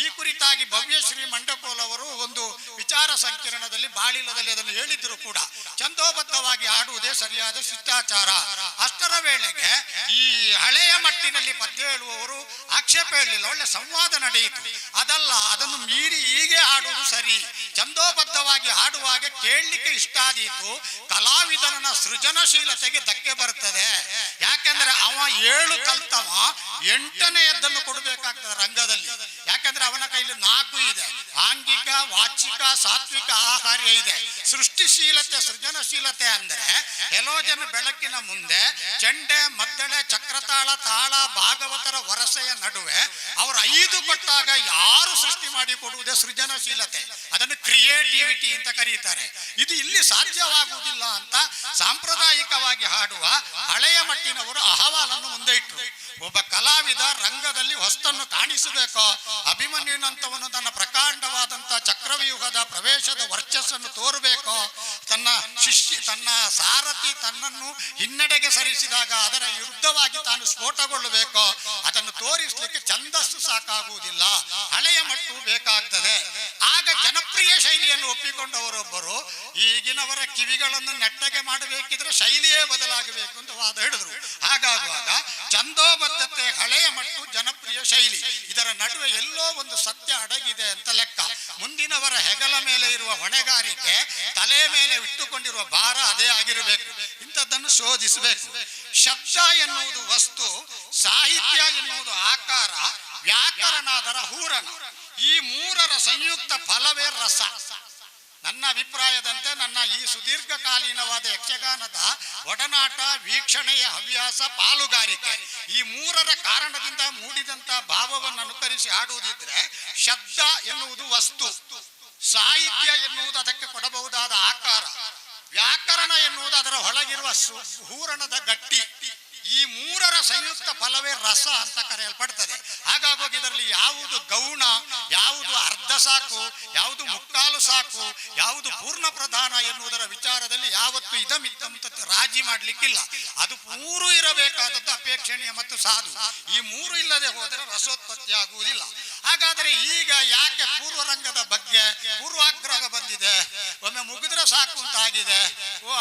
ಈ ಕುರಿತಾಗಿ ಭವ್ಯಶ್ರೀ ಮಂಡಕೋಲ್ ಅವರು ಒಂದು ವಿಚಾರ ಸಂಕಿರಣದಲ್ಲಿ ಬಾಳಿಲದಲ್ಲಿ ಅದನ್ನು ಹೇಳಿದ್ರು ಕೂಡ. ಛಂದೋಬದ್ಧವಾಗಿ ಹಾಡುವುದೇ ಸರಿಯಾದ ಶಿಷ್ಟಾಚಾರ. ಅಷ್ಟರ ವೇಳೆಗೆ ಈ ಹಳೆಯ ಮಟ್ಟಿನಲ್ಲಿ ಪದ್ಯ ಹೇಳುವವರು ಆಕ್ಷೇಪ ಹೇಳಲಿಲ್ಲ, ಒಳ್ಳೆ ಸಂವಾದ ನಡೆಯಿತು. ಅದಲ್ಲ, ಅದನ್ನು ಮೀರಿ ಹೀಗೆ ಹಾಡುವುದು ಸರಿ. ಛಂದೋಬದ್ಧವಾಗಿ ಹಾಡುವಾಗ ಕೇಳಲಿಕ್ಕೆ ಇಷ್ಟ ಆದೀತು, ಕಲಾವಿದನ ಸೃಜನಶೀಲತೆಗೆ ಧಕ್ಕೆ ಬರ್ತದೆ. ಯಾಕೆಂದ್ರೆ ಅವ 7 ಕಲ್ತವ 8ನೇಯದ್ದನ್ನು ಕೊಡಬೇಕಾಗ್ತದೆ ರಂಗದಲ್ಲಿ. ಯಾಕಂದ್ರೆ ಅವನ ಕೈಲಿ 4 ಇದೆ, ಆಂಗಿಕ, ವಾಚಿಕ, ಸಾತ್ವಿಕ, ಆಹಾರ್ಯ ಇದೆ. ಸೃಷ್ಟಿಶೀಲತೆ, ಸೃಜನಶೀಲತೆ ಅಂದ್ರೆ ಎಲೋಜನ ಬೆಳಕಿನ ಮುಂದೆ ಚೆಂಡೆ, ಮದ್ದಳೆ, ಚಕ್ರತಾಳ, ತಾಳ, ಭಾಗವತರ ವರಸೆಯ ನಡುವೆ ಅವರು 5 ಕೊಟ್ಟಾಗ ಯಾರು ಸೃಷ್ಟಿ ಮಾಡಿ ಕೊಡುವುದೇ ಸೃಜನಶೀಲತೆ. ಅದನ್ನು ಕ್ರಿಯೇಟಿವಿಟಿ ಅಂತ ಕರೀತಾರೆ. ಇದು ಇಲ್ಲಿ ಸಾಧ್ಯವಾಗುವುದಿಲ್ಲ ಅಂತ ಸಾಂಪ್ರದಾಯಿಕವಾಗಿ ಹಾಡುವ ಹಳೆಯ ಮಟ್ಟಿನವರು ಅಹವಾಲನ್ನು ಮುಂದೆ ಇಟ್ಟರು. ಒಬ್ಬ ಕಲಾವಿದ ರಂಗದಲ್ಲಿ ಹೊಸ್ತನ್ನು ಕಾಣಿಸಬೇಕೋ, ಅಭಿಮನ್ಯುನಂತವನು ತನ್ನ ಪ್ರಕಾಂಡವಾದಂತ ಚಕ್ರವ್ಯೂಹದ ಪ್ರವೇಶದ ವರ್ಚಸ್ಸನ್ನು ತೋರಬೇಕೋ, ತನ್ನ ಸಾರಥಿ ತನ್ನನ್ನು ಹಿನ್ನಡೆಗೆ ಸರಿಸಿದಾಗ ಅದರ ವಿರುದ್ಧವಾಗಿ ತಾನು ಸ್ಫೋಟಗೊಳ್ಳಬೇಕೋ, ಅದನ್ನು ತೋರಿಸಲಿಕ್ಕೆ ಛಂದಸ್ಸು ಸಾಕಾಗುವುದಿಲ್ಲ, ಹಳೆಯ ಮಟ್ಟು ಬೇಕಾಗ್ತದೆ. ಆಗ ಜನಪ್ರಿಯ ಶೈಲಿಯನ್ನು ಒಪ್ಪಿಕೊಂಡವರೊಬ್ಬರು ಈಗಿನವರ ಕಿವಿಗಳನ್ನು ನೆಟ್ಟಗೆ ಮಾಡಬೇಕಿದ್ರೆ ಶೈಲಿಯೇ ಬದಲಾಗಬೇಕು ಅಂತ ವಾದ ಹಿಡಿದ್ರು. ಹಾಗಾಗುವಾಗ ಛಂದೋಬದ್ಧತೆ, ಹಳೆಯ ಮಟ್ಟು ನಡುವೆ ಎಲ್ಲೋ ಒಂದು ಸತ್ಯ ಅಡಗಿದೆ ಅಂತ ಲೆಕ್ಕ. ಮುಂದಿನವರ ಹೆಗಲ ಮೇಲೆ ಇರುವ ಹೊಣೆಗಾರಿಕೆ, ತಲೆ ಮೇಲೆ ಇಟ್ಟುಕೊಂಡಿರುವ ಭಾರ ಅದೇ ಆಗಿರಬೇಕು. ಇಂಥದ್ದನ್ನು ಶೋಧಿಸಬೇಕು. ಶಬ್ದ ಎನ್ನುವುದು ವಸ್ತು, ಸಾಹಿತ್ಯ ಎನ್ನುವುದು ಆಕಾರ, ವ್ಯಾಕರಣ ಅದರ ಹೂರಣ. ಈ ಮೂರರ ಸಂಯುಕ್ತ ಫಲವೇ ರಸ. ನನ್ನ ಅಭಿಪ್ರಾಯದಂತೆ ನನ್ನ ಈ ಸುದೀರ್ಘಕಾಲೀನವಾದ ಯಕ್ಷಗಾನದ ಒಡನಾಟ, ವೀಕ್ಷಣೆಯ ಹವ್ಯಾಸ, ಪಾಲುಗಾರಿಕೆ, ಈ ಮೂರರ ಕಾರಣದಿಂದ ಮೂಡಿದಂತ ಭಾವವನ್ನು ಅನುಕರಿಸಿ ಆಡುವುದಿದ್ರೆ ಶಬ್ದ ಎನ್ನುವುದು ವಸ್ತು, ಸಾಹಿತ್ಯ ಎನ್ನುವುದು ಅದಕ್ಕೆ ಕೊಡಬಹುದಾದ ಆಕಾರ, ವ್ಯಾಕರಣ ಎನ್ನುವುದು ಅದರ ಒಳಗಿರುವ ಹೂರಣದ ಗಟ್ಟಿ. ಈ ಮೂರರ ಸಂಯುಕ್ತ ಫಲವೇ ರಸ ಅಂತ ಕರೆಯಲ್ಪಡ್ತದೆ. ಹಾಗಾಗಿ ಇದರಲ್ಲಿ ಯಾವುದು ಗೌಣ, ಯಾವುದು ಅರ್ಧ ಸಾಕು, ಯಾವುದು ಮುಕ್ಕಾಲು ಸಾಕು, ಯಾವುದು ಪೂರ್ಣ ಪ್ರಧಾನ ಎನ್ನುವುದರ ವಿಚಾರದಲ್ಲಿ ಯಾವತ್ತು ಇದಮಿತ್ತಂತ ರಾಜಿ ಮಾಡ್ಲಿಕ್ಕಿಲ್ಲ. ಅದು ಮೂರು ಇರಬೇಕಾದದ್ದು ಅಪೇಕ್ಷಣೀಯ ಮತ್ತು ಸಾಧು. ಈ ಮೂರು ಇಲ್ಲದೆ ಹೋದರೆ ರಸೋತ್ಪತ್ತಿ ಆಗುವುದಿಲ್ಲ. ಹಾಗಾದರೆ ಈಗ ಯಾಕೆ ಪೂರ್ವರಂಗದ ಬಗ್ಗೆ ಪೂರ್ವಾಗ್ರಹ ಬಂದಿದೆ? ಒಮ್ಮೆ ಮುಗಿದ್ರೆ ಸಾಕು ಅಂತ ಆಗಿದೆ.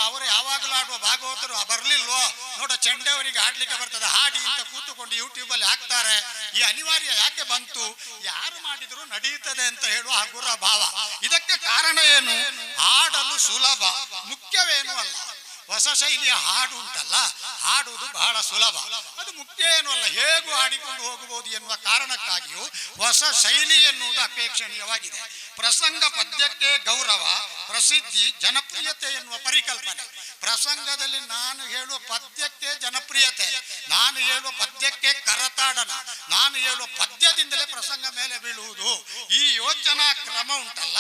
ಅವರು ಯಾವಾಗಲೂ ಆಡುವ ಭಾಗವತರು ಬರ್ಲಿಲ್ವೋ ನೋಡ, ಚೆಂಡೆಯವರಿಗೆ ಆಡ್ಲಿಕ್ಕೆ ಬರ್ತದೆ, ಹಾಡಿ ಅಂತ ಕೂತುಕೊಂಡು ಯೂಟ್ಯೂಬ್ ಅಲ್ಲಿ ಹಾಕ್ತಾರೆ. ಈ ಅನಿವಾರ್ಯ ಯಾಕೆ ಬಂತು? ಯಾರು ಮಾಡಿದ್ರು ನಡೆಯುತ್ತದೆ ಅಂತ ಹೇಳುವ ಹಗುರ ಭಾವ. ಇದಕ್ಕೆ ಕಾರಣ ಏನು? ಹಾಡಲು ಸುಲಭ, ಮುಖ್ಯವೇನು ಅಲ್ಲ. ಹೊಸ ಶೈಲಿಯ ಹಾಡು ಉಂಟಲ್ಲ, ಹಾಡುವುದು ಬಹಳ ಸುಲಭ, ಅದು ಮುಖ್ಯ ಏನೂ ಅಲ್ಲ, ಹೇಗೂ ಹಾಡಿಕೊಂಡು ಹೋಗಬಹುದು ಎನ್ನುವ ಕಾರಣಕ್ಕಾಗಿಯೂ ಹೊಸ ಶೈಲಿ ಎನ್ನುವುದು ಅಪೇಕ್ಷಣೀಯವಾಗಿದೆ. ಪ್ರಸಂಗ ಪದ್ಯಕ್ಕೆ ಗೌರವ, ಪ್ರಸಿದ್ಧಿ, ಜನಪ್ರಿಯತೆ ಎನ್ನುವ ಪರಿಕಲ್ಪನೆ. ಪ್ರಸಂಗದಲ್ಲಿ ನಾನು ಹೇಳುವ ಪದ್ಯಕ್ಕೆ ಜನಪ್ರಿಯತೆ, ನಾನು ಹೇಳುವ ಪದ್ಯಕ್ಕೆ ಕರತಾಡನ, ನಾನು ಹೇಳುವ ಪದ್ಯದಿಂದಲೇ ಪ್ರಸಂಗ ಮೇಲೆ ಬೀಳುವುದು. ಈ ಯೋಚನಾ ಕ್ರಮ ಉಂಟಲ್ಲ,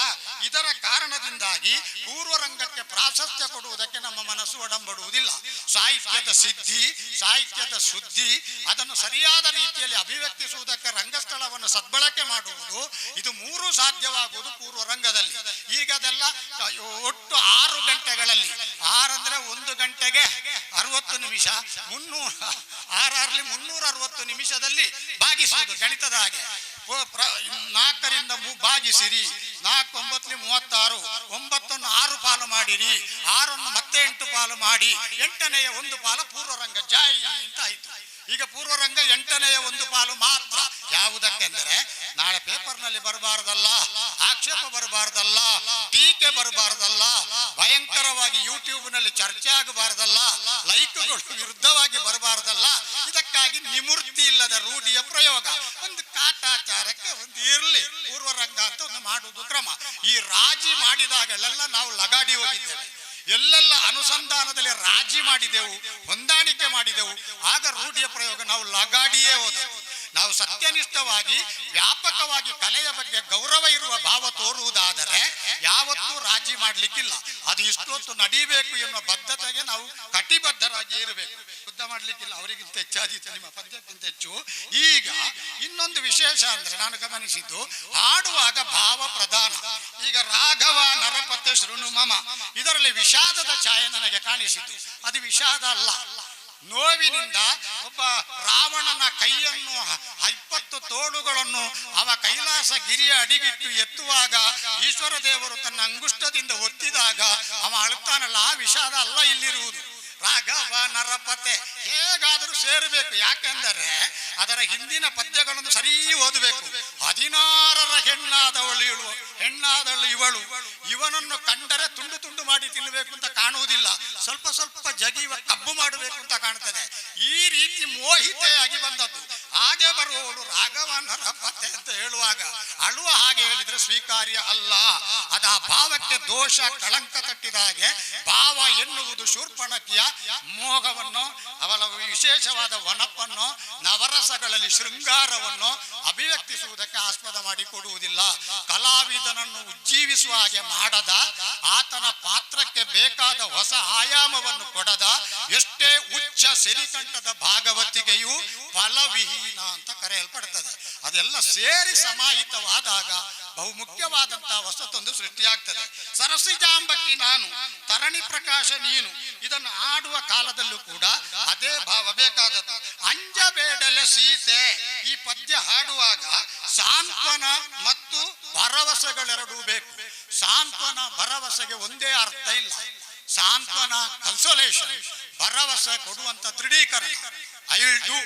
ಇದರ ಕಾರಣದಿಂದಾಗಿ ಪೂರ್ವರಂಗಕ್ಕೆ ಪ್ರಾಶಸ್ತ್ಯ ಕೊಡುವುದಕ್ಕೆ ನಮ್ಮ ಮನಸ್ಸು ಒಡಂಬಡುವುದಿಲ್ಲ. ಸಾಹಿತ್ಯದ ಸಿದ್ಧಿ, ಸಾಹಿತ್ಯದ ಶುದ್ಧಿ, ಅದನ್ನು ಸರಿಯಾದ ರೀತಿಯಲ್ಲಿ ಅಭಿವ್ಯಕ್ತಿಸುವುದಕ್ಕೆ ರಂಗಸ್ಥಳವನ್ನು ಸದ್ಬಳಕೆ ಮಾಡುವುದು, ಇದು ಮೂರು ಸಾಧ್ಯವಾಗುವುದು ಪೂರ್ವರಂಗದಲ್ಲಿ. ಈಗ ಅದೆಲ್ಲ ಒಟ್ಟು 6 ಗಂಟೆಗಳಲ್ಲಿ, 6 ಅಂದ್ರೆ 1 ಗಂಟೆಗೆ 60 ನಿಮಿಷ, 360 ನಿಮಿಷದಲ್ಲಿ ಭಾಗಿಸುವುದು. ಗಣಿತದ ಹಾಗೆ 4ರಿಂದ ಭಾಗಿಸಿರಿ, 4 9 36, 9 6 ಪಾಲು ಮಾಡಿರಿ, 6 ಮತ್ತೆ 8 ಪಾಲು ಮಾಡಿ, 8ನೆಯ 1 ಪಾಲು ಪೂರ್ವರಂಗ ಜಾಯಿ ಅಂತ ಆಯ್ತು. ಈಗ ಪೂರ್ವರಂಗ 8ನೆಯ 1 ಪಾಲು ಮಾತ್ರ. ಯಾವುದಕ್ಕೆಂದರೆ ನಾಳೆ ಪೇಪರ್ನಲ್ಲಿ ಬರಬಾರದಲ್ಲ, ಆಕ್ಷೇಪ ಬರಬಾರದಲ್ಲ, ಟೀಕೆ ಬರಬಾರದಲ್ಲ, ಭಯಂಕರವಾಗಿ ಯೂಟ್ಯೂಬ್ನಲ್ಲಿ ಚರ್ಚೆ ಆಗಬಾರದಲ್ಲ, ಲೈಕ್ಗಳು ವಿರುದ್ಧವಾಗಿ ಬರಬಾರದಲ್ಲ. ಇದಕ್ಕಾಗಿ ನಿಮೂರ್ತಿ ಇಲ್ಲದ ರೂಢಿಯ ಪ್ರಯೋಗ, ಒಂದು ಕಾಟಾಚಾರಕ್ಕೆ ಒಂದು ಇರಲಿ ಪೂರ್ವರಂಗ ಅಂತ ಒಂದು ಮಾಡುವುದು ಕ್ರಮ. ಈ ರಾಜಿ ಮಾಡಿದಾಗಲೆಲ್ಲ ನಾವು ಲಗಾಡಿ ಹೋಗಿದ್ದೇವೆ. ಎಲ್ಲೆಲ್ಲ ಅನುಸಂಧಾನದಲ್ಲಿ ರಾಜಿ ಮಾಡಿದೆವು, ಹೊಂದಾಣಿಕೆ ಮಾಡಿದೆವು, ಆಗ ರೂಢಿಯ ಪ್ರಯೋಗ ನಾವು ಲಗಾಡಿಯೇ ಹೋದೆವು. ನಾವು ಸತ್ಯನಿಷ್ಠವಾಗಿ ವ್ಯಾಪಕವಾಗಿ ಕಲೆಯ ಬಗ್ಗೆ ಗೌರವ ಇರುವ ಭಾವ ತೋರುವುದಾದರೆ ಯಾವತ್ತೂ ರಾಜಿ ಮಾಡ್ಲಿಕ್ಕಿಲ್ಲ. ಅದು ಇಷ್ಟೊತ್ತು ನಡೀಬೇಕು ಎನ್ನುವ ಬದ್ಧತೆಗೆ ನಾವು ಕಟಿಬದ್ಧರಾಗಿ ಇರಬೇಕು. ಯುದ್ಧ ಮಾಡ್ಲಿಕ್ಕಿಲ್ಲ, ಅವರಿಗಿಂತ ಹೆಚ್ಚಾದೀತು, ನಿಮ್ಮ ಪದ್ಯಕ್ಕಿಂತ ಹೆಚ್ಚು. ಈಗ ಇನ್ನೊಂದು ವಿಶೇಷ ಅಂದ್ರೆ ನಾನು ಗಮನಿಸಿದ್ದು, ಹಾಡುವಾಗ ಭಾವ ಪ್ರಧಾನ. ಈಗ ರಾಘವ ನರಪತೆ ಶೃಣು ಮಮ, ಇದರಲ್ಲಿ ವಿಷಾದದ ಛಾಯೆ ನನಗೆ ಕಾಣಿಸಿತು. ಅದು ವಿಷಾದ ಅಲ್ಲ, ನೋವಿನಿಂದ ಒಬ್ಬ ರಾವಣನ ಕೈಯನ್ನು 20 ತೋಳುಗಳನ್ನು ಅವ ಕೈಲಾಸ ಗಿರಿಯ ಅಡಿಗಿಟ್ಟು ಎತ್ತುವಾಗ ಈಶ್ವರ ದೇವರು ತನ್ನ ಅಂಗುಷ್ಟದಿಂದ ಒತ್ತಿದಾಗ ಅವ ಅಳುತ್ತಾನಲ್ಲ, ಆ ವಿಷಾದ ಅಲ್ಲ ಇಲ್ಲಿರುವುದು. ರಾಘವ ನರಪತೆ ಹೇಗಾದರೂ ಸೇರಬೇಕು. ಯಾಕೆಂದರೆ ಅದರ ಹಿಂದಿನ ಪದ್ಯಗಳನ್ನು ಸರಿ ಓದಬೇಕು. 16ರ ಹೆಣ್ಣಾದವಳು ಇವಳು, ಇವನನ್ನು ಕಂಡರೆ ತುಂಡು ತುಂಡು ಮಾಡಿ ತಿನ್ನಬೇಕು ಅಂತ ಕಾಣುವುದಿಲ್ಲ, ಸ್ವಲ್ಪ ಸ್ವಲ್ಪ ಜಗಿಯುವ ಕಬ್ಬು ಮಾಡಬೇಕು ಅಂತ ಕಾಣ್ತದೆ. ಈ ರೀತಿ ಮೋಹಿತೆಯಾಗಿ ಬಂದದ್ದು. ಹಾಗೆ ಬರುವವಳು ರಾಘವ ನರಪತೆ ಅಂತ ಹೇಳುವಾಗ ಅಳುವ ಹಾಗೆ ಹೇಳಿದ್ರೆ ಸ್ವೀಕಾರ್ಯ ಅಲ್ಲ. ಅದು ಆ ಭಾವಕ್ಕೆ ದೋಷ ಕಳಂಕ ತಟ್ಟಿದ ಹಾಗೆ. ಭಾವ ಎನ್ನುವುದು ಶೂರ್ಪಣಕಿಯ ಮೋಹವನ್ನು, ಅವಳ ವಿಶೇಷವಾದ ವನಪನ್ನು, ನವರಸಗಳಲ್ಲಿ ಶೃಂಗಾರವನ್ನು ಅಭಿವ್ಯಕ್ತಿಸುವುದಕ್ಕೆ ಆಸ್ಪದ ಮಾಡಿ ಕೊಡುವುದಿಲ್ಲ. ಕಲಾವಿದನನ್ನು ಉಜ್ಜೀವಿಸುವ ಹಾಗೆ ಮಾಡದ, ಆತನ ಪಾತ್ರಕ್ಕೆ ಬೇಕಾದ ಹೊಸ ಆಯಾಮವನ್ನು ಕೊಡದ, ಎಷ್ಟೇ ಉಚ್ಚ ಸಿರಿಕಂಠದ ಭಾಗವತಿಗೆಯೂ ಫಲವಿಹೀನ ಅಂತ ಕರೆಯಲ್ಪಡ್ತದೆ. ಅದೆಲ್ಲ ಸೇರಿ ಸಮಾಹಿತವಾದಾಗ ಬಹುಮುಖ್ಯವಾದಂತಹ ಹೊಸತೊಂದು ಸೃಷ್ಟಿಯಾಗ್ತದೆ. ಸರಸಿಜಾಂಬಕಿ ನಾನು, ತರಣಿ ಪ್ರಕಾಶ ನೀನು, ಇದನ್ನು ಆಡುವ ಕಾಲದಲ್ಲೂ ಕೂಡ ಅದೇ ಭಾವ ಬೇಕಾದದ್ದು. ಅಂಜಬೇಡಲೆ ಸೀತೆ, ಈ ಪದ್ಯ ಹಾಡುವಾಗ ಸಾಂತ್ವನ ಮತ್ತು ಭರವಸೆಗಳೆರಡೂ ಬೇಕು. ಸಾಂತ್ವನ ಭರವಸೆಗೆ ಒಂದೇ ಅರ್ಥ ಇಲ್ಲ. ಸಾಂತ್ವನ ಕನ್ಸೋಲೇಷನ್, ಭರವಸೆ ಕೊಡುವಂತ ದೃಢೀಕರಣ, ಐ ವಿಲ್ ಡೂ,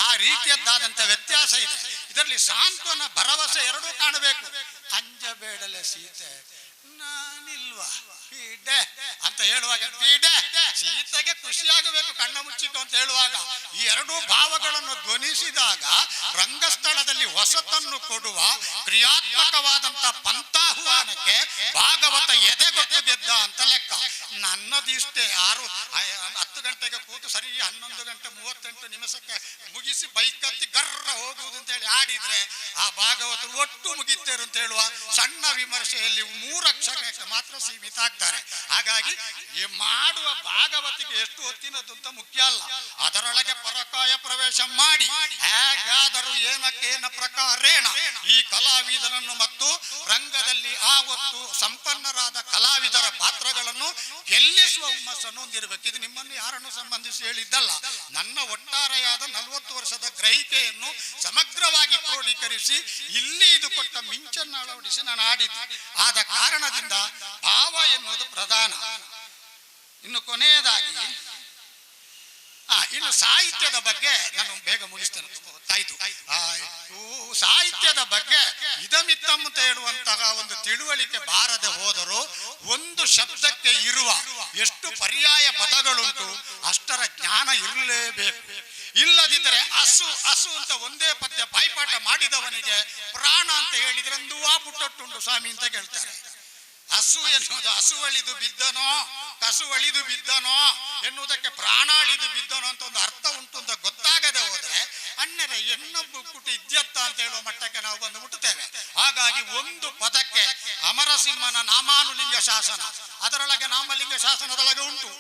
ಆ ರೀತಿಯದ್ದಾದಂತ ವ್ಯತ್ಯಾಸ ಇದೆ. ಇದರಲ್ಲಿ ಸಾಂತ್ವನ ಭರವಸೆ ಎರಡೂ ಕಾಣಬೇಕು. ಅಂಜಬೇಡಲೆ ಸೀತೆ ನಾನಿಲ್ವಾ ಪೀಡೆ ಅಂತ ಹೇಳುವಾಗ, ಪೀಡೆ ಸೀತೆಗೆ ಖುಷಿಯಾಗಬೇಕು ಕಣ್ಣ ಮುಚ್ಚಿಟ್ಟು ಅಂತ ಹೇಳುವಾಗ, ಈ ಎರಡೂ ಭಾವಗಳನ್ನು ಧ್ವನಿಸಿದಾಗ ರಂಗಸ್ಥಳದಲ್ಲಿ ಹೊಸತನ್ನು ಕೊಡುವ ಕ್ರಿಯಾತ್ಮಕವಾದಂತ ಪಂಥಾಹ್ವಾನಕ್ಕೆ ಭಾಗವತ ಎದೆಗೊಟ್ಟು ಗೆದ್ದ ಅಂತ ಲೆಕ್ಕ. ನನ್ನದಿಷ್ಟೇ 10 ಗಂಟೆಗೆ ಕೂತು ಸರಿ 11:38 ಮುಗಿಸಿ ಬೈಕ್ ಹತ್ತಿ ಗರ್ರ ಹೋಗುವುದು ಅಂತ ಹೇಳಿ ಆಡಿದ್ರೆ ಆ ಭಾಗವತ ಒಟ್ಟು ಮುಗಿತೇರು ಅಂತ ಹೇಳುವ ಸಣ್ಣ ವಿಮರ್ಶೆಯಲ್ಲಿ 3 ಅಕ್ಷರಕ್ಕೆ ಮಾತ್ರ ಸೀಮಿತ ಆಗ್ತಾರೆ. ಹಾಗಾಗಿ ಈ ಮಾಡುವ ಭಾಗವತಿಗೆ ಎಷ್ಟು ಹೊತ್ತಿನದ್ದು ಅಂತ ಮುಖ್ಯ ಅಲ್ಲ, ಅದರೊಳಗೆ ಪರಕಾಯ ಪ್ರವೇಶ ಮಾಡಿ ಹೇಗಾದರೂ ಏನಕ್ಕೇನ ಪ್ರಕಾರೇಣ ಈ ಕಲಾವಿದರನ್ನು ಮತ್ತು ರಂಗದಲ್ಲಿ ಆವತ್ತು ಸಂಪನ್ನರಾದ ಕಲಾವಿದರ ಪಾತ್ರಗಳನ್ನು ಗೆಲ್ಲಿಸುವ ಹುಮ್ಮಸ್ಸನ್ನು ಹೊಂದಿರಬೇಕು. ಇದು ನಿಮ್ಮನ್ನು ಯಾರನ್ನು ಸಂಬಂಧಿಸಿ ಹೇಳಿದ್ದಲ್ಲ, ನನ್ನ ಒಟ್ಟಾರೆಯಾದ 40 ವರ್ಷದ ಗ್ರಹಿಕೆಯನ್ನು ಸಮಗ್ರವಾಗಿ ಕ್ರೋಢೀಕರಿಸಿ ಇಲ್ಲಿ ಇದು ಕೊಟ್ಟ ಮಿಂಚನ್ನು ಅಳವಡಿಸಿ ನಾನು ಆಡಿದ್ದೆ. ಆದ ಕಾರಣದಿಂದ ಭಾವ ಎನ್ನುವುದು ಪ್ರಧಾನ. ಇನ್ನು ಕೊನೆಯದಾಗಿ ಇನ್ನು ಸಾಹಿತ್ಯದ ಬಗ್ಗೆ ನಾನು ಬೇಗ ಮುಗಿಸ್ತೇನೆ, ಗೊತ್ತಾಯ್ತು. ಸಾಹಿತ್ಯದ ಬಗ್ಗೆ ಇದಮಿತ್ತಮ್ ಅಂತ ಹೇಳುವಂತಹ ಒಂದು ತಿಳುವಳಿಕೆ ಬಾರದೆ ಹೋದರೂ ಒಂದು ಶಬ್ದಕ್ಕೆ ಇರುವ ಎಷ್ಟು ಪರ್ಯಾಯ ಪದಗಳುಂಟು ಅಷ್ಟರ ಜ್ಞಾನ ಇರಲೇಬೇಕು. ಇಲ್ಲದಿದ್ದರೆ ಅಸು ಅಂತ ಒಂದೇ ಪದ್ಯ ಬಾಯ್ಪಾಠ ಮಾಡಿದವನಿಗೆ ಪ್ರಾಣ ಅಂತ ಹೇಳಿದ್ರೆ ಒಂದು ಪುಟ್ಟೊಟ್ಟುಂಡು ಸ್ವಾಮಿ ಅಂತ ಕೇಳ್ತಾರೆ. ಹಸು ಎನ್ನುವುದು ಹಸುವಳಿದು ಬಿದ್ದನೋ ಕಸುವಳಿದು ಬಿದ್ದನೋ ಎನ್ನುವುದಕ್ಕೆ ಪ್ರಾಣಾಳಿದು ಬಿದ್ದನೋ ಅಂತ ಒಂದು ಅರ್ಥ ಉಂಟು ಅಂತ ಗೊತ್ತಾಗದೆ ಹೋದ್ರೆ ಅನ್ನರೆ ಎನ್ನೊಬ್ಬ ಕುಟಿ ಇದ್ಯತ್ತ ಅಂತ ಹೇಳುವ ಮಟ್ಟಕ್ಕೆ ನಾವು ಬಂದು ಮುಟ್ಟುತ್ತೇವೆ. ಹಾಗಾಗಿ ಒಂದು ಪದಕ್ಕೆ ಅಮರಸಿಂಹನ ನಾಮಾನುಲಿಂಗ ಶಾಸನ, ಅದರೊಳಗೆ ನಾಮಲಿಂಗ ಶಾಸನದೊಳಗೆ ಉಂಟು.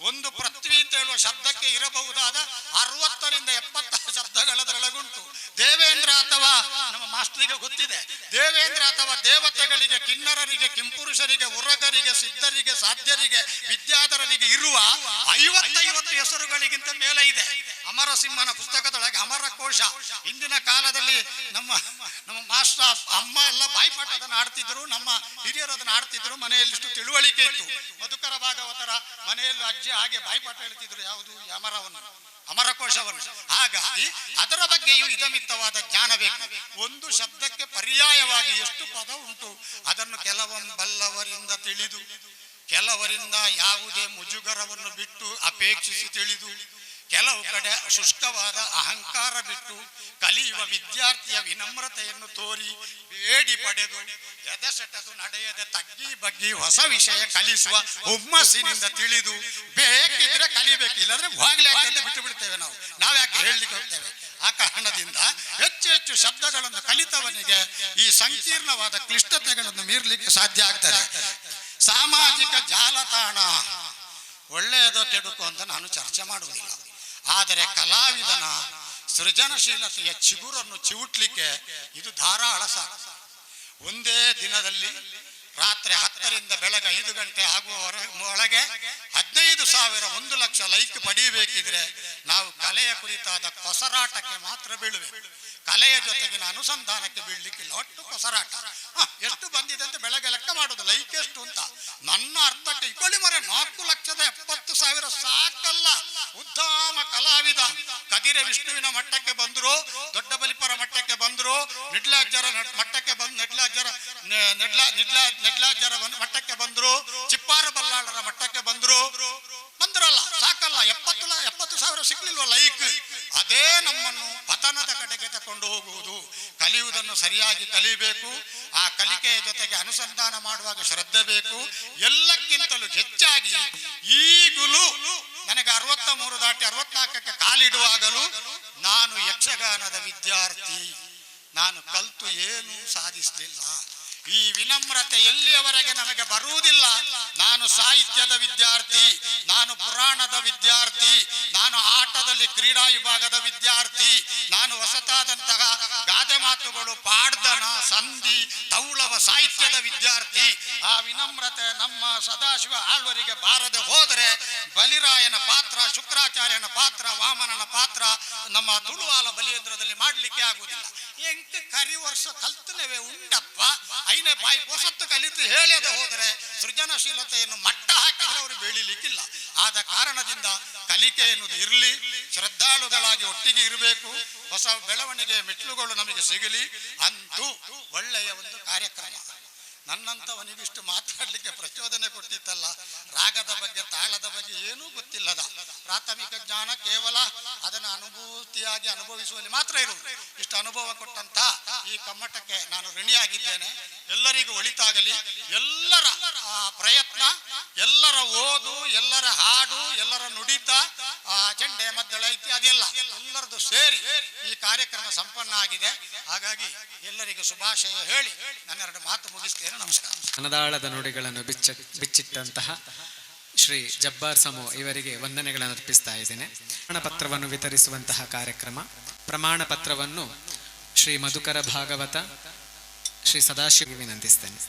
ಒಂದು ಪೃಥ್ವಿ ಅಂತ ಹೇಳುವ ಶಬ್ದಕ್ಕೆ ಇರಬಹುದಾದ 60 ರಿಂದ 70 ಶಬ್ದಗಳದರೊಳಗುಂಟು. ದೇವೇಂದ್ರ ಅಥವಾ ನಮ್ಮ ಮಾಸ್ಟರಿಗೆ ಗೊತ್ತಿದೆ, ದೇವೇಂದ್ರ ಅಥವಾ ದೇವತೆಗಳಿಗೆ, ಕಿನ್ನರರಿಗೆ, ಕಿಂಪುರುಷರಿಗೆ, ಉರಗರಿಗೆ, ಸಿದ್ಧರಿಗೆ, ಸಾಧ್ಯರಿಗೆ, ವಿದ್ಯಾಧರರಿಗೆ ಇರುವ 50 ಹೆಸರುಗಳಿಗಿಂತ ಮೇಲೆ ಇದೆ. ಅಮರಸಿಂಹನ ಪುಸ್ತಕದೊಳಗೆ ಅಮರಕೋಶ. ಇಂದಿನ ಕಾಲದಲ್ಲಿ ನಮ್ಮ ಮಾಸ್ಟರ್ ಅಮ್ಮ ಎಲ್ಲ ಬಾಯ್ಪಾಠ ಅದನ್ನು ಆಡ್ತಿದ್ರು, ನಮ್ಮ ಹಿರಿಯರು ಅದನ್ನು ಆಡ್ತಿದ್ರು, ಮನೆಯಲ್ಲಿ ಇಷ್ಟು ತಿಳುವಳಿಕೆ ಇತ್ತು. ಮಧುಕರ ಭಾಗವತರ ಮನೆಯಲ್ಲೂ ಅಜ್ಜಿ ಹಾಗೆ ಬಾಯ್ಪಾಠ ಹೇಳ್ತಿದ್ರು, ಯಾವುದು ಅಮರಕೋಶವನ್ನು. ಹಾಗಾಗಿ ಅದರ ಬಗ್ಗೆಯೂ ಇದಮಿತ್ತವಾದ ಜ್ಞಾನ ಬೇಕು. ಒಂದು ಶಬ್ದಕ್ಕೆ ಪರ್ಯಾಯವಾಗಿ ಎಷ್ಟು ಪದ ಉಂಟು ಅದನ್ನು ಬಲ್ಲವರಿಂದ ತಿಳಿದು, ಕೆಲವರಿಂದ ಯಾವುದೇ ಮುಜುಗರವನ್ನು ಬಿಟ್ಟು ಅಪೇಕ್ಷಿಸಿ ತಿಳಿದು, ಕೆಲವು ಕಡೆ ಶುಷ್ಕವಾದ ಅಹಂಕಾರ ಬಿಟ್ಟು ಕಲಿಯುವ ವಿದ್ಯಾರ್ಥಿಯ ವಿನಮ್ರತೆಯನ್ನು ತೋರಿ ಬೇಡಿ ಪಡೆದು ಎದೆಸೆಟದು ನಡೆಯದೆ ತಗ್ಗಿ ಬಗ್ಗಿ ಹೊಸ ವಿಷಯ ಕಲಿಸುವ ಹುಮ್ಮಸ್ಸಿನಿಂದ ತಿಳಿದು ಬೇಕಿದ್ರೆ ಕಲಿಬೇಕು, ಇಲ್ಲಾಂದ್ರೆ ಬಾಗ್ಲಿ ಹಾಕಿ ಬಿಟ್ಟು ಬಿಡ್ತೇವೆ. ನಾವು ಯಾಕೆ ಹೇಳಲಿಕ್ಕೆ ಹೋಗ್ತೇವೆ? ಆ ಕಾರಣದಿಂದ ಹೆಚ್ಚು ಹೆಚ್ಚು ಶಬ್ದಗಳನ್ನು ಕಲಿತವನಿಗೆ ಈ ಸಂಕೀರ್ಣವಾದ ಕ್ಲಿಷ್ಟತೆಗಳನ್ನು ಮೀರಲಿಕ್ಕೆ ಸಾಧ್ಯ ಆಗ್ತದೆ. ಸಾಮಾಜಿಕ ಜಾಲತಾಣ ಒಳ್ಳೆಯದೋ ಕೆಡುಕು ಅಂತ ನಾನು ಚರ್ಚೆ ಮಾಡುವುದಿಲ್ಲ, ಆದರೆ ಕಲಾವಿದನ ಸೃಜನಶೀಲತೆಯ ಚಿಗುರನ್ನು ಚಿವುಟ್ಲಿಕ್ಕೆ ಇದು ಧಾರಾಳ ಸಾಕು. ಒಂದೇ ದಿನದಲ್ಲಿ ರಾತ್ರಿ 10 ರಿಂದ ಬೆಳಗ್ಗೆ 5 ಗಂಟೆ ಆಗುವ ಒಳಗೆ 15,000 1 ಲಕ್ಷ ಲೈಕ್ ಪಡೆಯಬೇಕಿದ್ರೆ ನಾವು ಕಲೆಯ ಕುರಿತಾದ ಕೊಸರಾಟಕ್ಕೆ ಮಾತ್ರ ಬೀಳುವೆ. ಕಲೆಯ ಜೊತೆಗಿನ ಅನುಸಂಧಾನಕ್ಕೆ ಬೀಳಲಿಕ್ಕಿಲ್ಲ. ಒಟ್ಟು ಕೊಸರಾಟ ಎಷ್ಟು ಬಂದಿದೆ ಅಂತ ಬೆಳಗ್ಗೆ ಲೆಕ್ಕ ಮಾಡೋದು, ಲೈಕ್ ಎಷ್ಟು ಅಂತ. ನನ್ನ ಅರ್ಥಕ್ಕೆ ಇಕೊಳ್ಳಿ ಮರೆ 4,70,000 ಸಾಕಲ್ಲ. ಉದ್ದಾಮ ಕಲಾವಿದ ಕದಿರೆ ವಿಷ್ಣುವಿನ ಮಟ್ಟಕ್ಕೆ ಬಂದ್ರು, ದೊಡ್ಡ ಬಲಿಪರ ಮಟ್ಟಕ್ಕೆ ಬಂದ್ರು, ನಿಡ್ಲಾಜ್ಜರ ಮಟ್ಟಕ್ಕೆ ಬಂದು ನೆಡ್ಲಾಜ್ಜರ ಮಟ್ಟಕ್ಕೆ ಬಂದ್ರು, ಚಿಪ್ಪಾರ ಬಲ್ಲಾಳರ ಮಟ್ಟಕ್ಕೆ ಬಂದ್ರಲ್ಲ, ಸಾಕಲ್ಲ. 70,000 ಸಿಗ್ಲಿಲ್ವ ಲೈಕ್? ಅದೇ ನಮ್ಮನ್ನು ಪತನದ ಕಡೆಗೆ ತಕೊಂಡು ಹೋಗುವುದು. ಕಲಿಯುವುದನ್ನು ಸರಿಯಾಗಿ ಕಲಿಬೇಕು, ಆ ಕಲಿಕೆಯ ಜೊತೆಗೆ ಅನುಸಂಧಾನ ಮಾಡುವಾಗ ಶ್ರದ್ಧೆ ಬೇಕು. ಎಲ್ಲಕ್ಕಿಂತಲೂ ಹೆಚ್ಚಾಗಿ ಈಗಲೂ ನನಗೆ 63 ದಾಟಿ 64ಕ್ಕೆ ಕಾಲಿಡುವಾಗಲೂ ನಾನು ಯಕ್ಷಗಾನದ ವಿದ್ಯಾರ್ಥಿ, ನಾನು ಕಲ್ತು ಏನೂ ಸಾಧಿಸಲಿಲ್ಲ. ಈ ವಿನಮ್ರತೆ ಎಲ್ಲಿಯವರೆಗೆ ನಮಗೆ ಬರುವುದಿಲ್ಲ, ನಾನು ಸಾಹಿತ್ಯದ ವಿದ್ಯಾರ್ಥಿ, ನಾನು ಪುರಾಣದ ವಿದ್ಯಾರ್ಥಿ, ನಾನು ಆಟದಲ್ಲಿ ಕ್ರೀಡಾ ವಿಭಾಗದ ವಿದ್ಯಾರ್ಥಿ, ನಾನು ಹೊಸತಾದಂತಹ ಗಾದೆ ಮಾತುಗಳು, ಪಾಡ್ದನ, ಸಂಧಿ, ತೌಳವ ಸಾಹಿತ್ಯದ ವಿದ್ಯಾರ್ಥಿ, ಆ ವಿನಮ್ರತೆ ನಮ್ಮ ಸದಾಶಿವ ಆಳ್ವರಿಗೆ ಬಾರದೆ ಹೋದರೆ ಬಲಿರಾಯನ ಪಾತ್ರ, ಶುಕ್ರಾಚಾರ್ಯನ ಪಾತ್ರ, ವಾಮನನ ಪಾತ್ರ ನಮ್ಮ ತುಳುವಾಲ ಬಲಿಯೇಂದ್ರದಲ್ಲಿ ಮಾಡಲಿಕ್ಕೆ ಆಗುವುದಿಲ್ಲ. ಎಂಟು ಕರಿ ವರ್ಷ ಕಲ್ತನೇವೆ ಉಂಡಪ್ಪ, ಐನೇ ಬಾಯಿ ಹೊಸತ್ತು ಕಲಿತು ಹೇಳದೆ ಹೋದರೆ ಸೃಜನಶೀಲತೆಯನ್ನು ಮಟ್ಟ ಹಾಕಿದ್ರೆ ಅವರು ಬೆಳಿಲಿಕ್ಕಿಲ್ಲ. ಆದ ಕಾರಣದಿಂದ ಕಲಿಕೆ ಎನ್ನುವುದು ಇರಲಿ, ಶ್ರದ್ಧಾಳುಗಳಾಗಿ ಒಟ್ಟಿಗೆ ಇರಬೇಕು, ಹೊಸ ಬೆಳವಣಿಗೆ ಮೆಟ್ಲುಗಳು ನಮಗೆ ಸಿಗಲಿ. ಅಂತೂ ಒಳ್ಳೆಯ ಒಂದು ಕಾರ್ಯಕ್ರಮ. ನನ್ನಂಥವನಿಗಿಷ್ಟು ಮಾತಾಡಲಿಕ್ಕೆ ಪ್ರಚೋದನೆ ಕೊಟ್ಟಿತ್ತಲ್ಲ. ರಾಗದ ಬಗ್ಗೆ ತಾಳದ ಬಗ್ಗೆ ಏನೂ ಗೊತ್ತಿಲ್ಲದ ಪ್ರಾಥಮಿಕ ಜ್ಞಾನ ಕೇವಲ ಅದನ್ನು ಅನುಭೂತಿಯಾಗಿ ಅನುಭವಿಸುವಲ್ಲಿ ಮಾತ್ರ ಇರುವುದು. ಇಷ್ಟು ಅನುಭವ ಕೊಟ್ಟಂತ ಈ ಕಮ್ಮಟಕ್ಕೆ ನಾನು ಋಣಿಯಾಗಿದ್ದೇನೆ. ಎಲ್ಲರಿಗೂ ಒಳಿತಾಗಲಿ. ಎಲ್ಲರ ಪ್ರಯತ್ನ, ಎಲ್ಲರ ಓದು, ಎಲ್ಲರ ಹಾಡು, ಎಲ್ಲರ ನುಡಿತ, ಚೆಂಡೆ ಮದ್ದಳ ಇತ್ಯಾದಿಯೆಲ್ಲ ಎಲ್ಲರದು ಸೇರಿ ಈ ಕಾರ್ಯಕ್ರಮ ಸಂಪನ್ನ ಆಗಿದೆ. ಹಾಗಾಗಿ ಎಲ್ಲರಿಗೂ ಶುಭಾಶಯ ಹೇಳಿ ನನ್ನೆರಡು ಮಾತು ಮುಗಿಸ್ತೇನೆ. ನಮಸ್ಕಾರ. ಅನದಾಳದ ನುಡಿಗಳನ್ನು ಬಿಚ್ಚಿಟ್ಟಂತಹ ಶ್ರೀ ಜಬ್ಬಾರ್ ಸಮೋ ಇವರಿಗೆ ವಂದನೆಗಳನ್ನು ಅರ್ಪಿಸ್ತಾ ಇದ್ದೇನೆ. ಪ್ರಮಾಣ ಪತ್ರವನ್ನು ವಿತರಿಸುವಂತಹ ಕಾರ್ಯಕ್ರಮ. ಪ್ರಮಾಣ ಪತ್ರವನ್ನು ಶ್ರೀ ಮಧುಕರ ಭಾಗವತ ಶ್ರೀ ಸದಾಶಿವ ವಿನಂತಿಸ್ತೇನೆ.